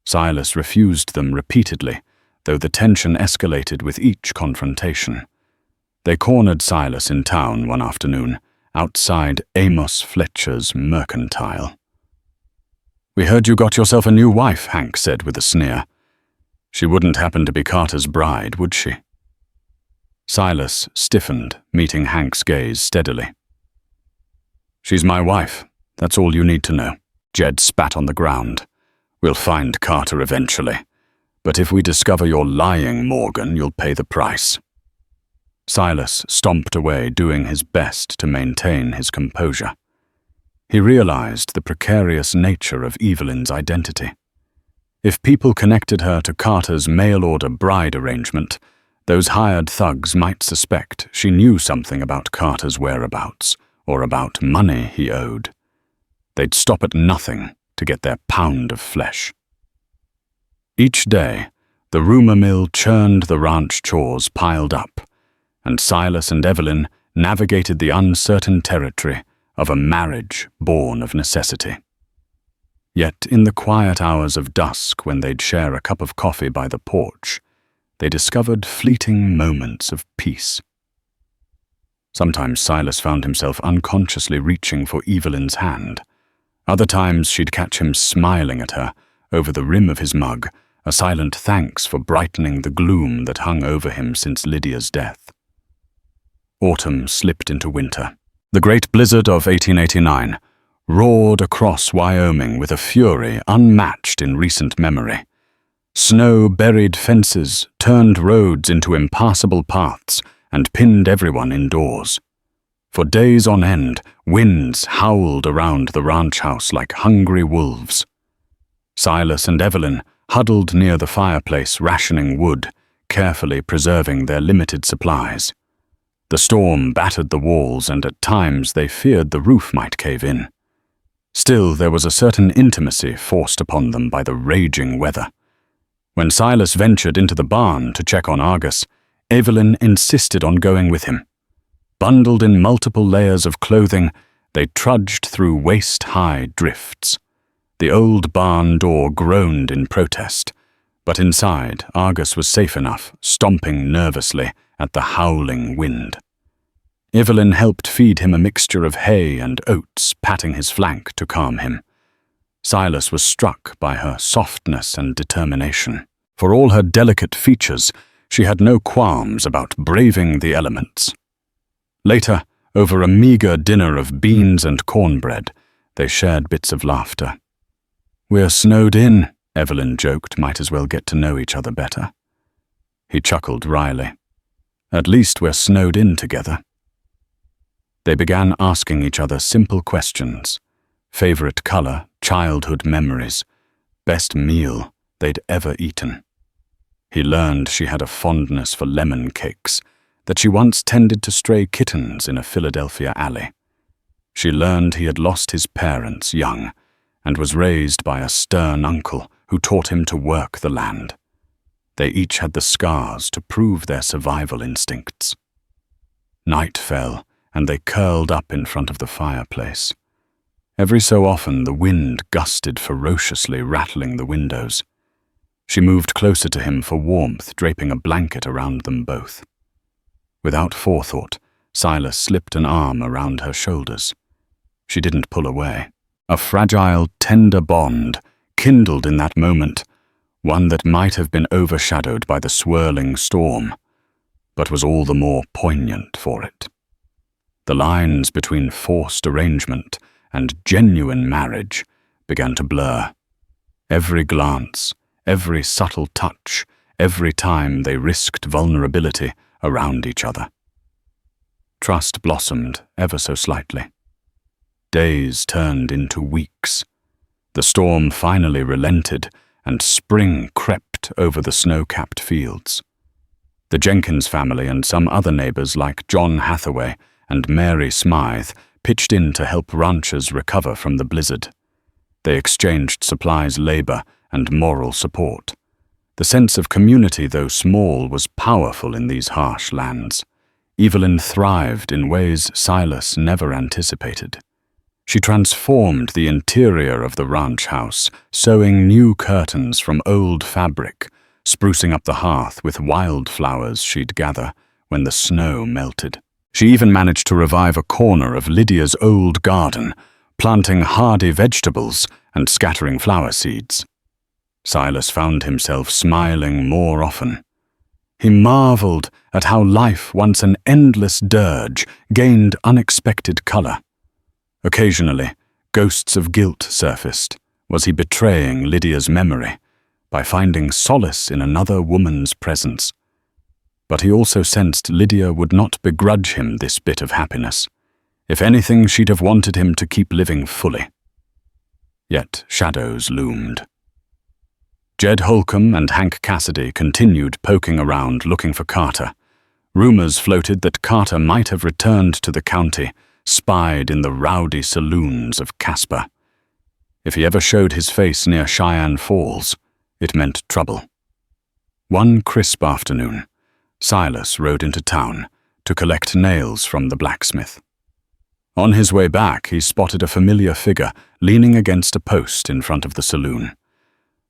Silas refused them repeatedly, though the tension escalated with each confrontation. They cornered Silas in town one afternoon, outside Amos Fletcher's mercantile. "We heard you got yourself a new wife," Hank said with a sneer. "She wouldn't happen to be Carter's bride, would she?" Silas stiffened, meeting Hank's gaze steadily. "She's my wife. That's all you need to know." Jed spat on the ground. "We'll find Carter eventually. But if we discover you're lying, Morgan, you'll pay the price." Silas stomped away, doing his best to maintain his composure. He realized the precarious nature of Evelyn's identity. If people connected her to Carter's mail-order bride arrangement, those hired thugs might suspect she knew something about Carter's whereabouts, or about money he owed. They'd stop at nothing to get their pound of flesh. Each day, the rumor mill churned the ranch chores piled up, and Silas and Evelyn navigated the uncertain territory of a marriage born of necessity. Yet in the quiet hours of dusk, when they'd share a cup of coffee by the porch, they discovered fleeting moments of peace. Sometimes Silas found himself unconsciously reaching for Evelyn's hand. Other times she'd catch him smiling at her over the rim of his mug, a silent thanks for brightening the gloom that hung over him since Lydia's death. Autumn slipped into winter. The great blizzard of 1889 roared across Wyoming with a fury unmatched in recent memory. Snow-buried fences turned roads into impassable paths and pinned everyone indoors. For days on end, winds howled around the ranch house like hungry wolves. Silas and Evelyn huddled near the fireplace, rationing wood, carefully preserving their limited supplies. The storm battered the walls, and at times they feared the roof might cave in. Still, there was a certain intimacy forced upon them by the raging weather. When Silas ventured into the barn to check on Argus, Evelyn insisted on going with him. Bundled in multiple layers of clothing, they trudged through waist-high drifts. The old barn door groaned in protest, but inside, Argus was safe enough, stomping nervously at the howling wind. Evelyn helped feed him a mixture of hay and oats, patting his flank to calm him. Silas was struck by her softness and determination. For all her delicate features, she had no qualms about braving the elements. Later, over a meager dinner of beans and cornbread, they shared bits of laughter. "We're snowed in," Evelyn joked, "might as well get to know each other better." He chuckled wryly. "At least we're snowed in together." They began asking each other simple questions. Favorite color, childhood memories, best meal they'd ever eaten. He learned she had a fondness for lemon cakes, that she once tended to stray kittens in a Philadelphia alley. She learned he had lost his parents young and was raised by a stern uncle who taught him to work the land. They each had the scars to prove their survival instincts. Night fell, and they curled up in front of the fireplace. Every so often the wind gusted ferociously, rattling the windows. She moved closer to him for warmth, draping a blanket around them both. Without forethought, Silas slipped an arm around her shoulders. She didn't pull away. A fragile, tender bond kindled in that moment, one that might have been overshadowed by the swirling storm, but was all the more poignant for it. The lines between forced arrangement and genuine marriage began to blur. Every glance, every subtle touch, every time they risked vulnerability around each other. Trust blossomed ever so slightly. Days turned into weeks. The storm finally relented, and spring crept over the snow-capped fields. The Jenkins family and some other neighbors like John Hathaway and Mary Smythe pitched in to help ranchers recover from the blizzard. They exchanged supplies, labor, and moral support. The sense of community, though small, was powerful in these harsh lands. Evelyn thrived in ways Silas never anticipated. She transformed the interior of the ranch house, sewing new curtains from old fabric, sprucing up the hearth with wildflowers she'd gather when the snow melted. She even managed to revive a corner of Lydia's old garden, planting hardy vegetables and scattering flower seeds. Silas found himself smiling more often. He marveled at how life, once an endless dirge, gained unexpected color. Occasionally, ghosts of guilt surfaced. Was he betraying Lydia's memory by finding solace in another woman's presence? But he also sensed Lydia would not begrudge him this bit of happiness. If anything, she'd have wanted him to keep living fully. Yet shadows loomed. Jed Holcomb and Hank Cassidy continued poking around looking for Carter. Rumors floated that Carter might have returned to the county, spied in the rowdy saloons of Casper. If he ever showed his face near Cheyenne Falls, it meant trouble. One crisp afternoon, Silas rode into town to collect nails from the blacksmith. On his way back, he spotted a familiar figure leaning against a post in front of the saloon.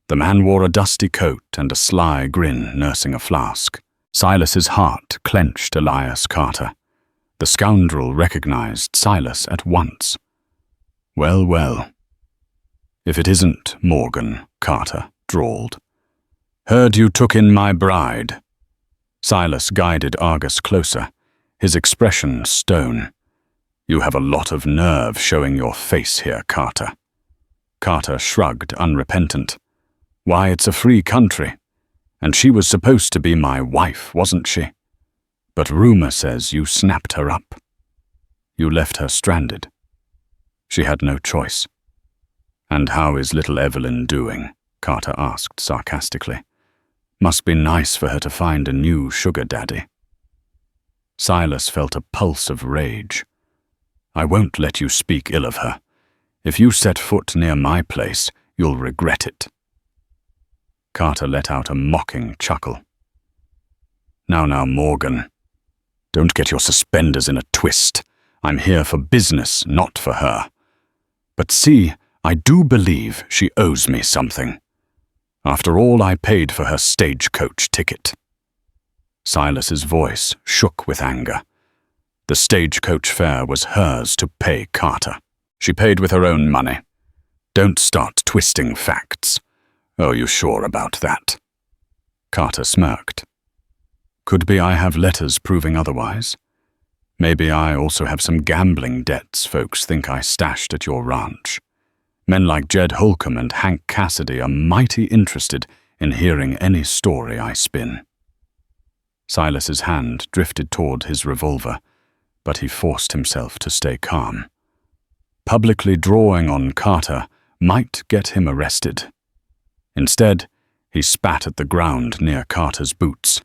The man wore a dusty coat and a sly grin, nursing a flask. Silas's heart clenched. Elias Carter. The scoundrel recognized Silas at once. Well, well. If it isn't Morgan, Carter drawled. Heard you took in my bride. Silas guided Argus closer, his expression stone. You have a lot of nerve showing your face here, Carter. Carter shrugged, unrepentant. Why, it's a free country. And she was supposed to be my wife, wasn't she? But rumor says you snapped her up. You left her stranded. She had no choice. And how is little Evelyn doing? Carter asked sarcastically. Must be nice for her to find a new sugar daddy. Silas felt a pulse of rage. I won't let you speak ill of her. If you set foot near my place, you'll regret it. Carter let out a mocking chuckle. Now, Morgan. Don't get your suspenders in a twist. I'm here for business, not for her. But see, I do believe she owes me something. After all I paid for her stagecoach ticket. Silas's voice shook with anger. The stagecoach fare was hers to pay Carter. She paid with her own money. Don't start twisting facts. Oh, you sure about that? Carter smirked. Could be I have letters proving otherwise. Maybe I also have some gambling debts folks think I stashed at your ranch. Men like Jed Holcomb and Hank Cassidy are mighty interested in hearing any story I spin. Silas's hand drifted toward his revolver, but he forced himself to stay calm. Publicly drawing on Carter might get him arrested. Instead, he spat at the ground near Carter's boots.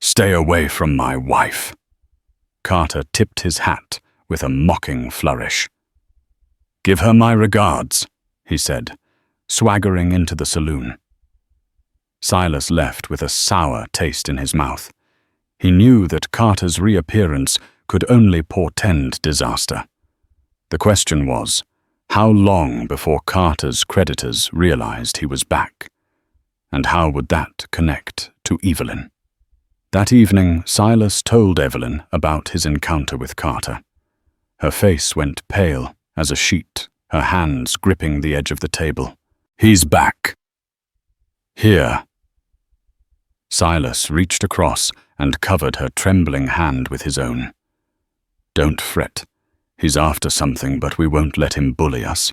Stay away from my wife. Carter tipped his hat with a mocking flourish. "Give her my regards," he said, swaggering into the saloon. Silas left with a sour taste in his mouth. He knew that Carter's reappearance could only portend disaster. The question was, how long before Carter's creditors realized he was back? And how would that connect to Evelyn? That evening, Silas told Evelyn about his encounter with Carter. Her face went pale as a sheet, her hands gripping the edge of the table. "He's back." "Here." Silas reached across and covered her trembling hand with his own. "Don't fret. He's after something, but we won't let him bully us.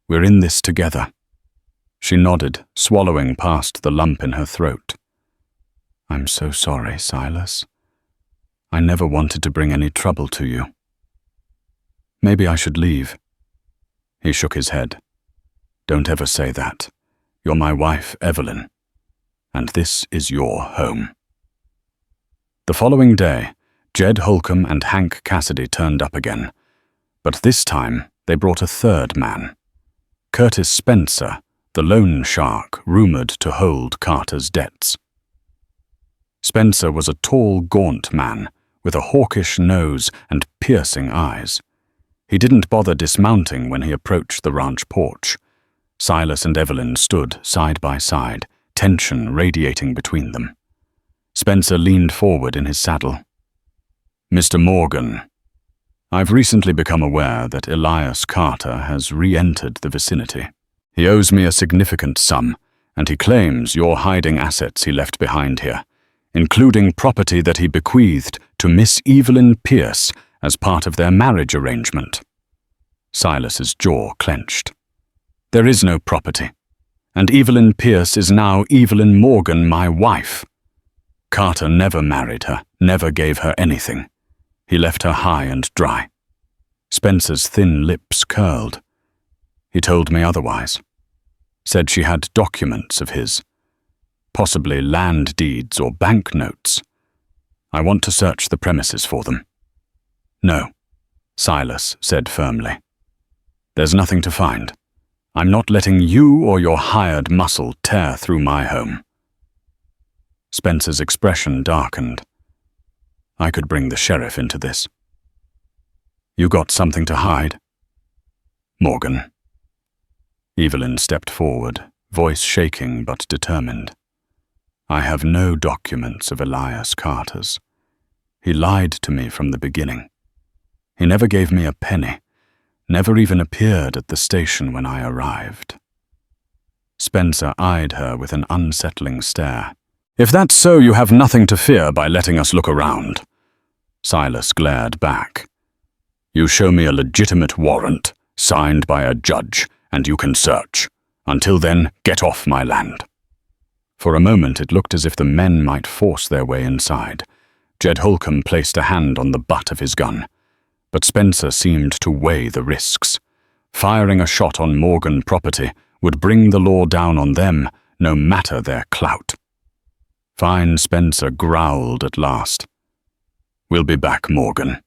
We're in this together." She nodded, swallowing past the lump in her throat. "I'm so sorry, Silas. I never wanted to bring any trouble to you. Maybe I should leave." He shook his head. "Don't ever say that. You're my wife, Evelyn, and this is your home." The following day, Jed Holcomb and Hank Cassidy turned up again, but this time they brought a third man. Curtis Spencer, the loan shark rumored to hold Carter's debts. Spencer was a tall, gaunt man with a hawkish nose and piercing eyes. He didn't bother dismounting when he approached the ranch porch. Silas and Evelyn stood side by side, tension radiating between them. Spencer leaned forward in his saddle. "Mr. Morgan, I've recently become aware that Elias Carter has re-entered the vicinity. He owes me a significant sum, and he claims you're hiding assets he left behind here, including property that he bequeathed to Miss Evelyn Pierce as part of their marriage arrangement." Silas's jaw clenched. "There is no property, and Evelyn Pierce is now Evelyn Morgan, my wife. Carter never married her, never gave her anything. He left her high and dry." Spencer's thin lips curled. "He told me otherwise. Said she had documents of his, possibly land deeds or banknotes. I want to search the premises for them." "No," Silas said firmly. "There's nothing to find. I'm not letting you or your hired muscle tear through my home." Spencer's expression darkened. "I could bring the sheriff into this." "You got something to hide?" "Morgan." Evelyn stepped forward, voice shaking but determined. "I have no documents of Elias Carter's. He lied to me from the beginning. He never gave me a penny, never even appeared at the station when I arrived." Spencer eyed her with an unsettling stare. "If that's so, you have nothing to fear by letting us look around." Silas glared back. "You show me a legitimate warrant, signed by a judge, and you can search. Until then, get off my land." For a moment it looked as if the men might force their way inside. Jed Holcomb placed a hand on the butt of his gun, but Spencer seemed to weigh the risks. Firing a shot on Morgan property would bring the law down on them, no matter their clout. Fine Spencer growled at last. "We'll be back, Morgan,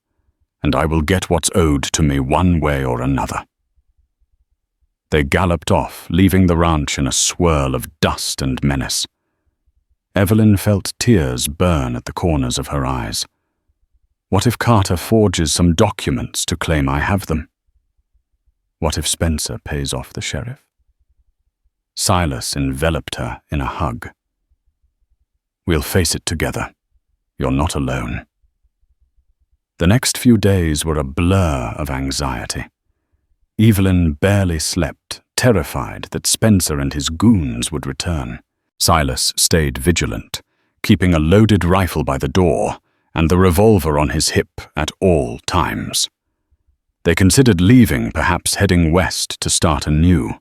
and I will get what's owed to me one way or another." They galloped off, leaving the ranch in a swirl of dust and menace. Evelyn felt tears burn at the corners of her eyes. What if Carter forges some documents to claim I have them? What if Spencer pays off the sheriff? Silas enveloped her in a hug. "We'll face it together. You're not alone." The next few days were a blur of anxiety. Evelyn barely slept, terrified that Spencer and his goons would return. Silas stayed vigilant, keeping a loaded rifle by the door and the revolver on his hip at all times. They considered leaving, perhaps heading west to start anew.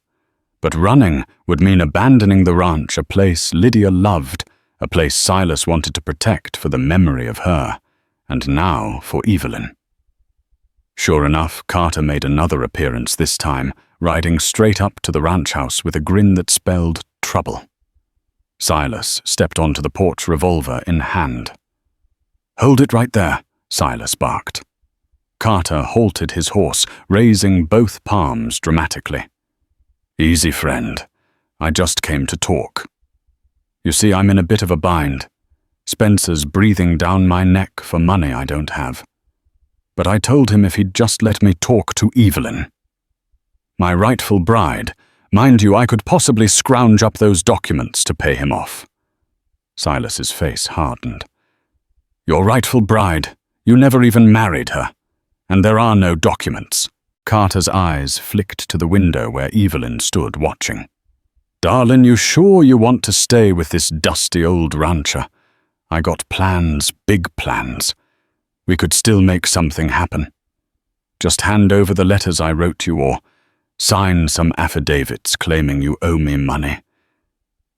But running would mean abandoning the ranch, a place Lydia loved, a place Silas wanted to protect for the memory of her, and now for Evelyn. Sure enough, Carter made another appearance this time, riding straight up to the ranch house with a grin that spelled trouble. Silas stepped onto the porch, revolver in hand. "Hold it right there," Silas barked. Carter halted his horse, raising both palms dramatically. "Easy, friend. I just came to talk. You see, I'm in a bit of a bind. Spencer's breathing down my neck for money I don't have. But I told him if he'd just let me talk to Evelyn. My rightful bride. Mind you, I could possibly scrounge up those documents to pay him off." Silas's face hardened. "Your rightful bride. You never even married her. And there are no documents." Carter's eyes flicked to the window where Evelyn stood watching. "Darling, you sure you want to stay with this dusty old rancher? I got plans, big plans. We could still make something happen. Just hand over the letters I wrote you or sign some affidavits claiming you owe me money.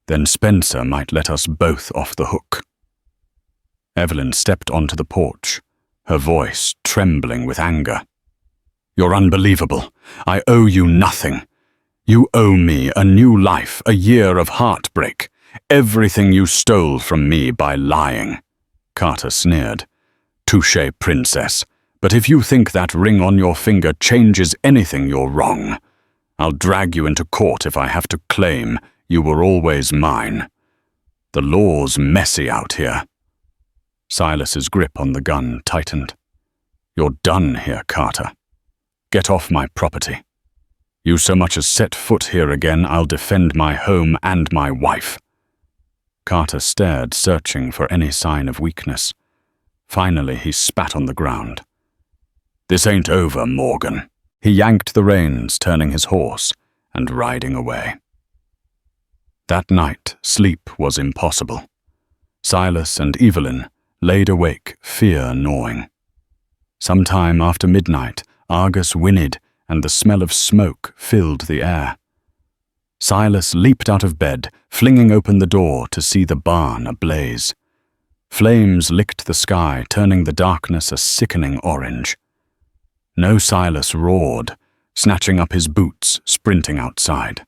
Then Spencer might let us both off the hook." Evelyn stepped onto the porch, her voice trembling with anger. "You're unbelievable. I owe you nothing. You owe me a new life, a year of heartbreak, everything you stole from me by lying." Carter sneered. "Touché, princess, but if you think that ring on your finger changes anything, you're wrong. I'll drag you into court if I have to claim you were always mine. The law's messy out here." Silas's grip on the gun tightened. "You're done here, Carter. Get off my property. You so much as set foot here again, I'll defend my home and my wife." Carter stared, searching for any sign of weakness. Finally, he spat on the ground. "This ain't over, Morgan." He yanked the reins, turning his horse and riding away. That night, sleep was impossible. Silas and Evelyn laid awake, fear gnawing. Sometime after midnight, Argus whinnied, and the smell of smoke filled the air. Silas leaped out of bed, flinging open the door to see the barn ablaze. Flames licked the sky, turning the darkness a sickening orange. No Silas roared, snatching up his boots, sprinting outside.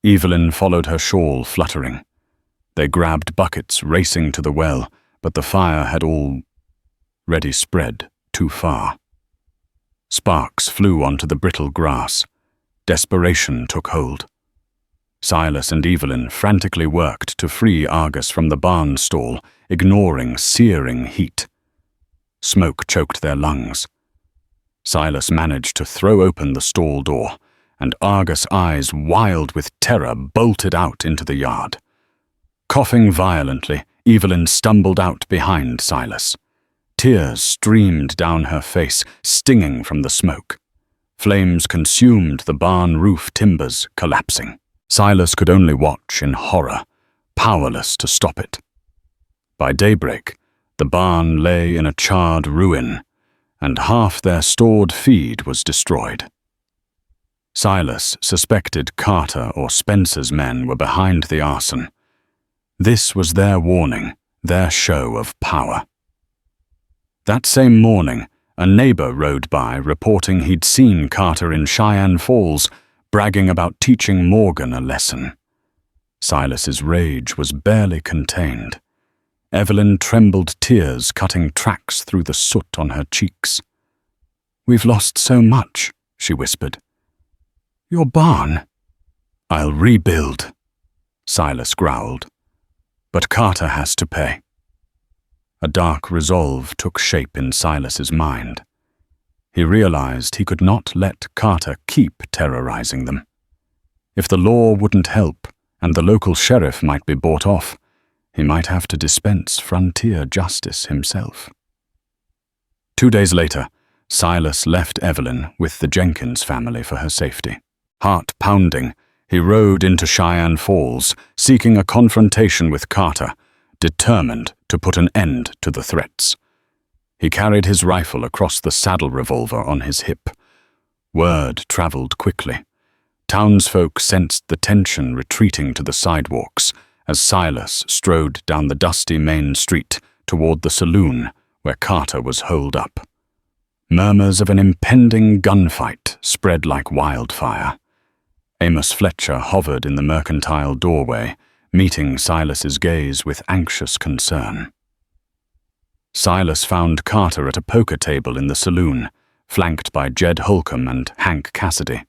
Evelyn followed her shawl fluttering. They grabbed buckets, racing to the well, but the fire had already spread too far. Sparks flew onto the brittle grass. Desperation took hold. Silas and Evelyn frantically worked to free Argus from the barn stall, ignoring searing heat. Smoke choked their lungs. Silas managed to throw open the stall door, and Argus' eyes, wild with terror, bolted out into the yard. Coughing violently, Evelyn stumbled out behind Silas. Tears streamed down her face, stinging from the smoke. Flames consumed the barn roof timbers, collapsing. Silas could only watch in horror, powerless to stop it. By daybreak, the barn lay in a charred ruin, and half their stored feed was destroyed. Silas suspected Carter or Spencer's men were behind the arson. This was their warning, their show of power. That same morning, a neighbor rode by reporting he'd seen Carter in Cheyenne Falls, bragging about teaching Morgan a lesson. Silas's rage was barely contained. Evelyn trembled, tears cutting tracks through the soot on her cheeks. "We've lost so much," she whispered. "Your barn?" "I'll rebuild," Silas growled. "But Carter has to pay." A dark resolve took shape in Silas's mind. He realized he could not let Carter keep terrorizing them. If the law wouldn't help, and the local sheriff might be bought off, he might have to dispense frontier justice himself. 2 days later, Silas left Evelyn with the Jenkins family for her safety. Heart pounding, he rode into Cheyenne Falls, seeking a confrontation with Carter, determined to put an end to the threats. He carried his rifle across the saddle revolver on his hip. Word traveled quickly. Townsfolk sensed the tension retreating to the sidewalks as Silas strode down the dusty main street toward the saloon where Carter was holed up. Murmurs of an impending gunfight spread like wildfire. Amos Fletcher hovered in the mercantile doorway, meeting Silas's gaze with anxious concern. Silas found Carter at a poker table in the saloon, flanked by Jed Holcomb and Hank Cassidy.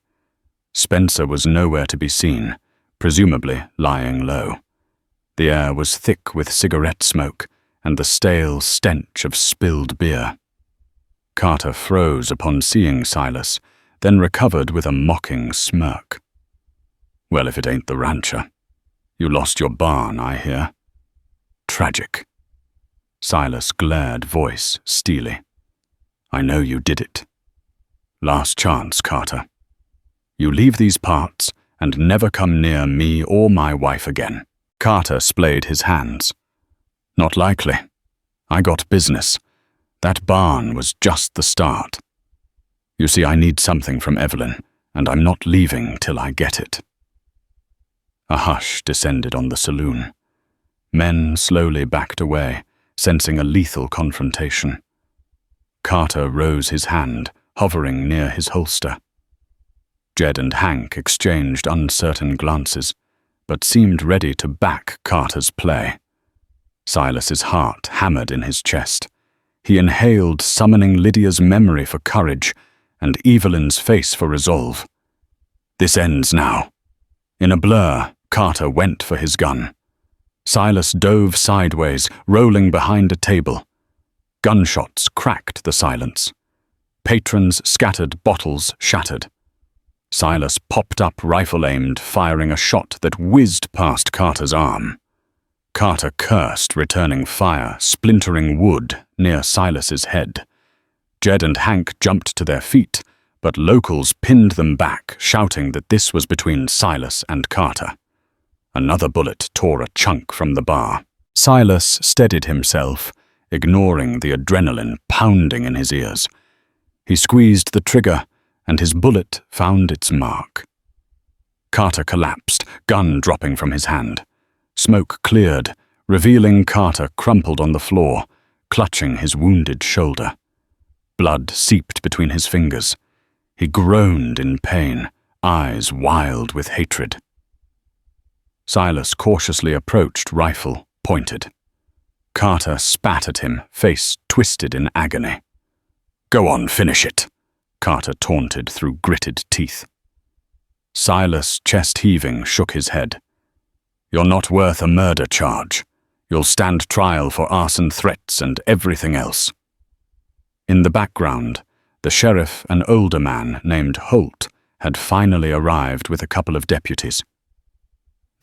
Spencer was nowhere to be seen, presumably lying low. The air was thick with cigarette smoke and the stale stench of spilled beer. Carter froze upon seeing Silas, then recovered with a mocking smirk. "Well, if it ain't the rancher. You lost your barn, I hear." "Tragic." Silas' glared voice steely. "I know you did it. Last chance, Carter. You leave these parts and never come near me or my wife again." Carter splayed his hands. "Not likely. I got business. That barn was just the start. You see, I need something from Evelyn, and I'm not leaving till I get it." A hush descended on the saloon. Men slowly backed away, sensing a lethal confrontation. Carter rose his hand, hovering near his holster. Jed and Hank exchanged uncertain glances, but seemed ready to back Carter's play. Silas's heart hammered in his chest. He inhaled summoning Lydia's memory for courage and Evelyn's face for resolve. This ends now. In a blur, Carter went for his gun. Silas dove sideways, rolling behind a table. Gunshots cracked the silence. Patrons scattered, bottles shattered. Silas popped up rifle-aimed, firing a shot that whizzed past Carter's arm. Carter cursed, returning fire, splintering wood near Silas's head. Jed and Hank jumped to their feet, but locals pinned them back, shouting that this was between Silas and Carter. Another bullet tore a chunk from the bar. Silas steadied himself, ignoring the adrenaline pounding in his ears. He squeezed the trigger, and his bullet found its mark. Carter collapsed, gun dropping from his hand. Smoke cleared, revealing Carter crumpled on the floor, clutching his wounded shoulder. Blood seeped between his fingers. He groaned in pain, eyes wild with hatred. Silas cautiously approached, rifle pointed. Carter spat at him, face twisted in agony. "Go on, finish it," Carter taunted through gritted teeth. Silas, chest heaving, shook his head. "You're not worth a murder charge. You'll stand trial for arson threats and everything else." In the background, the sheriff, an older man named Holt, had finally arrived with a couple of deputies.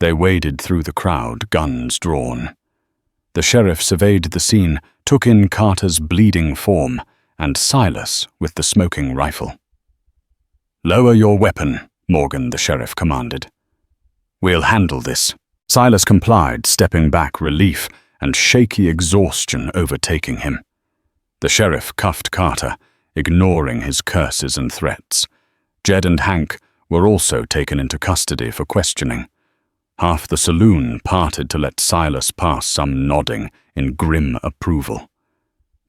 They waded through the crowd, guns drawn. The sheriff surveyed the scene, took in Carter's bleeding form, and Silas with the smoking rifle. "Lower your weapon," Morgan, the sheriff, commanded. "We'll handle this." Silas complied, stepping back, relief and shaky exhaustion overtaking him. The sheriff cuffed Carter, ignoring his curses and threats. Jed and Hank were also taken into custody for questioning. Half the saloon parted to let Silas pass, some nodding in grim approval.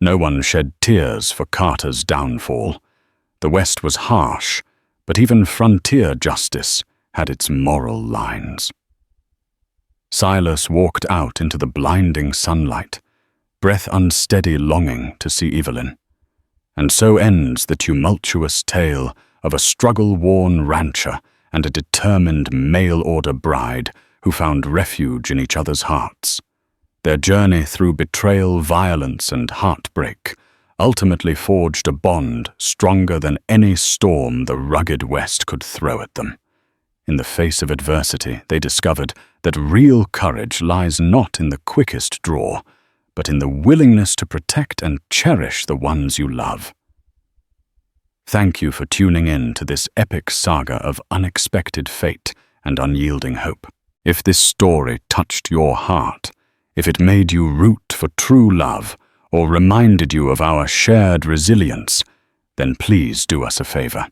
No one shed tears for Carter's downfall. The West was harsh, but even frontier justice had its moral lines. Silas walked out into the blinding sunlight, breath unsteady, longing to see Evelyn. And so ends the tumultuous tale of a struggle-worn rancher and a determined mail-order bride who found refuge in each other's hearts. Their journey through betrayal, violence, and heartbreak ultimately forged a bond stronger than any storm the rugged West could throw at them. In the face of adversity, they discovered that real courage lies not in the quickest draw, but in the willingness to protect and cherish the ones you love. Thank you for tuning in to this epic saga of unexpected fate and unyielding hope. If this story touched your heart, if it made you root for true love, or reminded you of our shared resilience, then please do us a favor.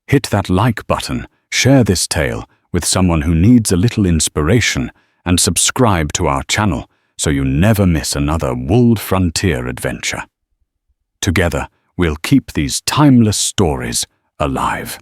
Hit that like button, share this tale with someone who needs a little inspiration, and subscribe to our channel so you never miss another Wold Frontier adventure. Together, we'll keep these timeless stories alive.